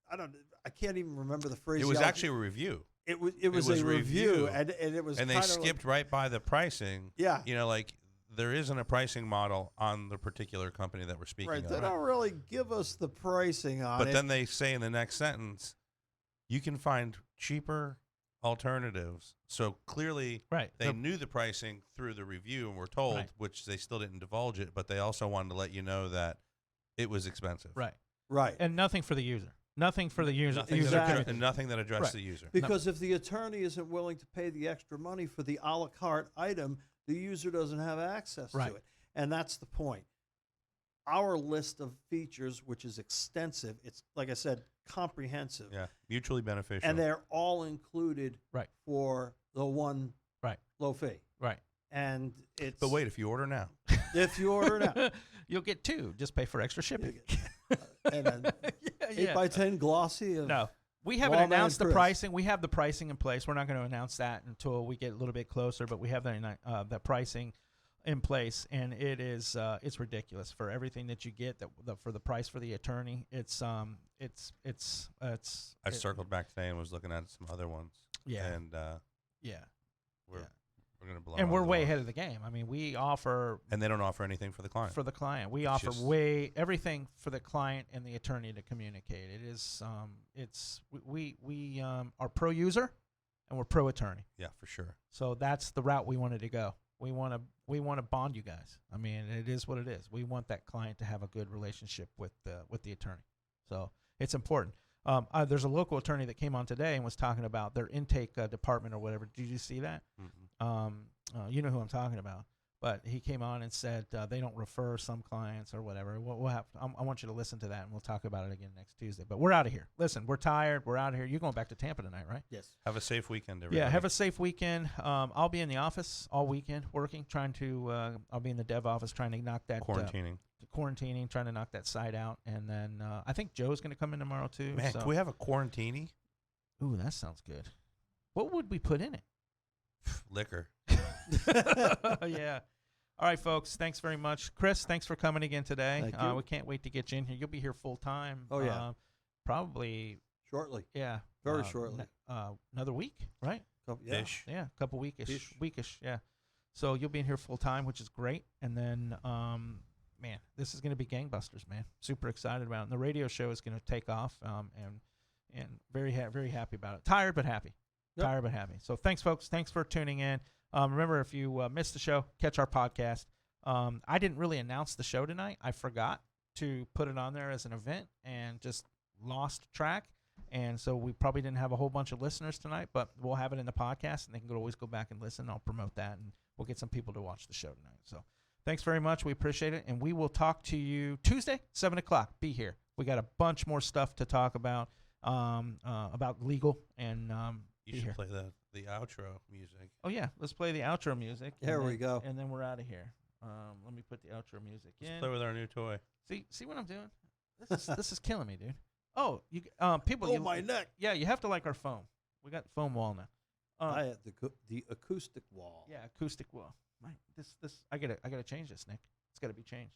I can't even remember the phrase. It was actually a review. It was a review, and it was, and they skipped right by the pricing. Yeah, like there isn't a pricing model on the particular company that we're speaking of. They don't really give us the pricing on it. But then they say in the next sentence, you can find cheaper alternatives. So clearly, they knew the pricing through the review and were told, which they still didn't divulge it, but they also wanted to let you know that it was expensive. Right. And nothing for the user. Nothing for the user. And nothing that addressed the user. Because if the attorney isn't willing to pay the extra money for the a la carte item, the user doesn't have access to it. And that's the point. Our list of features, which is extensive, it's, like I said, comprehensive. Yeah, mutually beneficial. And they're all included for the one low fee. Right. And it's... But wait, if you order now. If you order now. You'll get 2. Just pay for extra shipping. And an 8x10 glossy. No, we haven't announced the pricing. We have the pricing in place. We're not going to announce that until we get a little bit closer. But we have the pricing in place, and it is it's ridiculous for everything that you get. For the price for the attorney, I circled back today and was looking at some other ones. Yeah. And we're going to blow. And we're way ahead of the game. I mean, we offer. And they don't offer anything for the client. We offer everything for the client and the attorney to communicate. It is we are pro user, and we're pro attorney. Yeah, for sure. So that's the route we wanted to go. We want to bond you guys. I mean, it is what it is. We want that client to have a good relationship with the attorney. So it's important. There's a local attorney that came on today and was talking about their intake department or whatever. Did you see that? Mm-hmm. You know who I'm talking about. But he came on and said they don't refer some clients or whatever. We'll have. I want you to listen to that, and we'll talk about it again next Tuesday. But we're out of here. Listen, we're tired. We're out of here. You're going back to Tampa tonight, right? Yes. Have a safe weekend, everybody. Yeah, have a safe weekend. I'll be in the office all weekend working, I'll be in the dev office trying to knock that quarantining, trying to knock that site out, and then I think Joe's going to come in tomorrow too. Man, can we have a quarantini? Ooh, that sounds good. What would we put in it? Liquor. Yeah. All right, folks. Thanks very much, Chris. Thanks for coming again today. Thank you. We can't wait to get you in here. You'll be here full time. Oh yeah. Probably shortly. Yeah. Very shortly. Another week, right? Yeah. Yeah, a couple weekish. Yeah. So you'll be in here full time, which is great. And then man, this is going to be gangbusters, man. Super excited about it. And the radio show is going to take off, and very happy about it. Tired but happy. Yep. Tired but happy. So thanks, folks. Thanks for tuning in. Remember, if you missed the show, catch our podcast. I didn't really announce the show tonight. I forgot to put it on there as an event and just lost track. And so we probably didn't have a whole bunch of listeners tonight, but we'll have it in the podcast, and they can always go back and listen. I'll promote that, and we'll get some people to watch the show tonight. So thanks very much. We appreciate it, and we will talk to you Tuesday, 7 o'clock. Be here. We got a bunch more stuff to talk about legal, and You should play the outro music. Oh, yeah. Let's play the outro music. There we go. And then we're out of here. Let me put the outro music in. Let's play with our new toy. See what I'm doing? This is killing me, dude. Oh, you people. Oh, my neck. Yeah, you have to like our foam. We got foam wall now. I had the acoustic wall. Yeah, acoustic wall. I gotta change this, Nick. It's gotta be changed.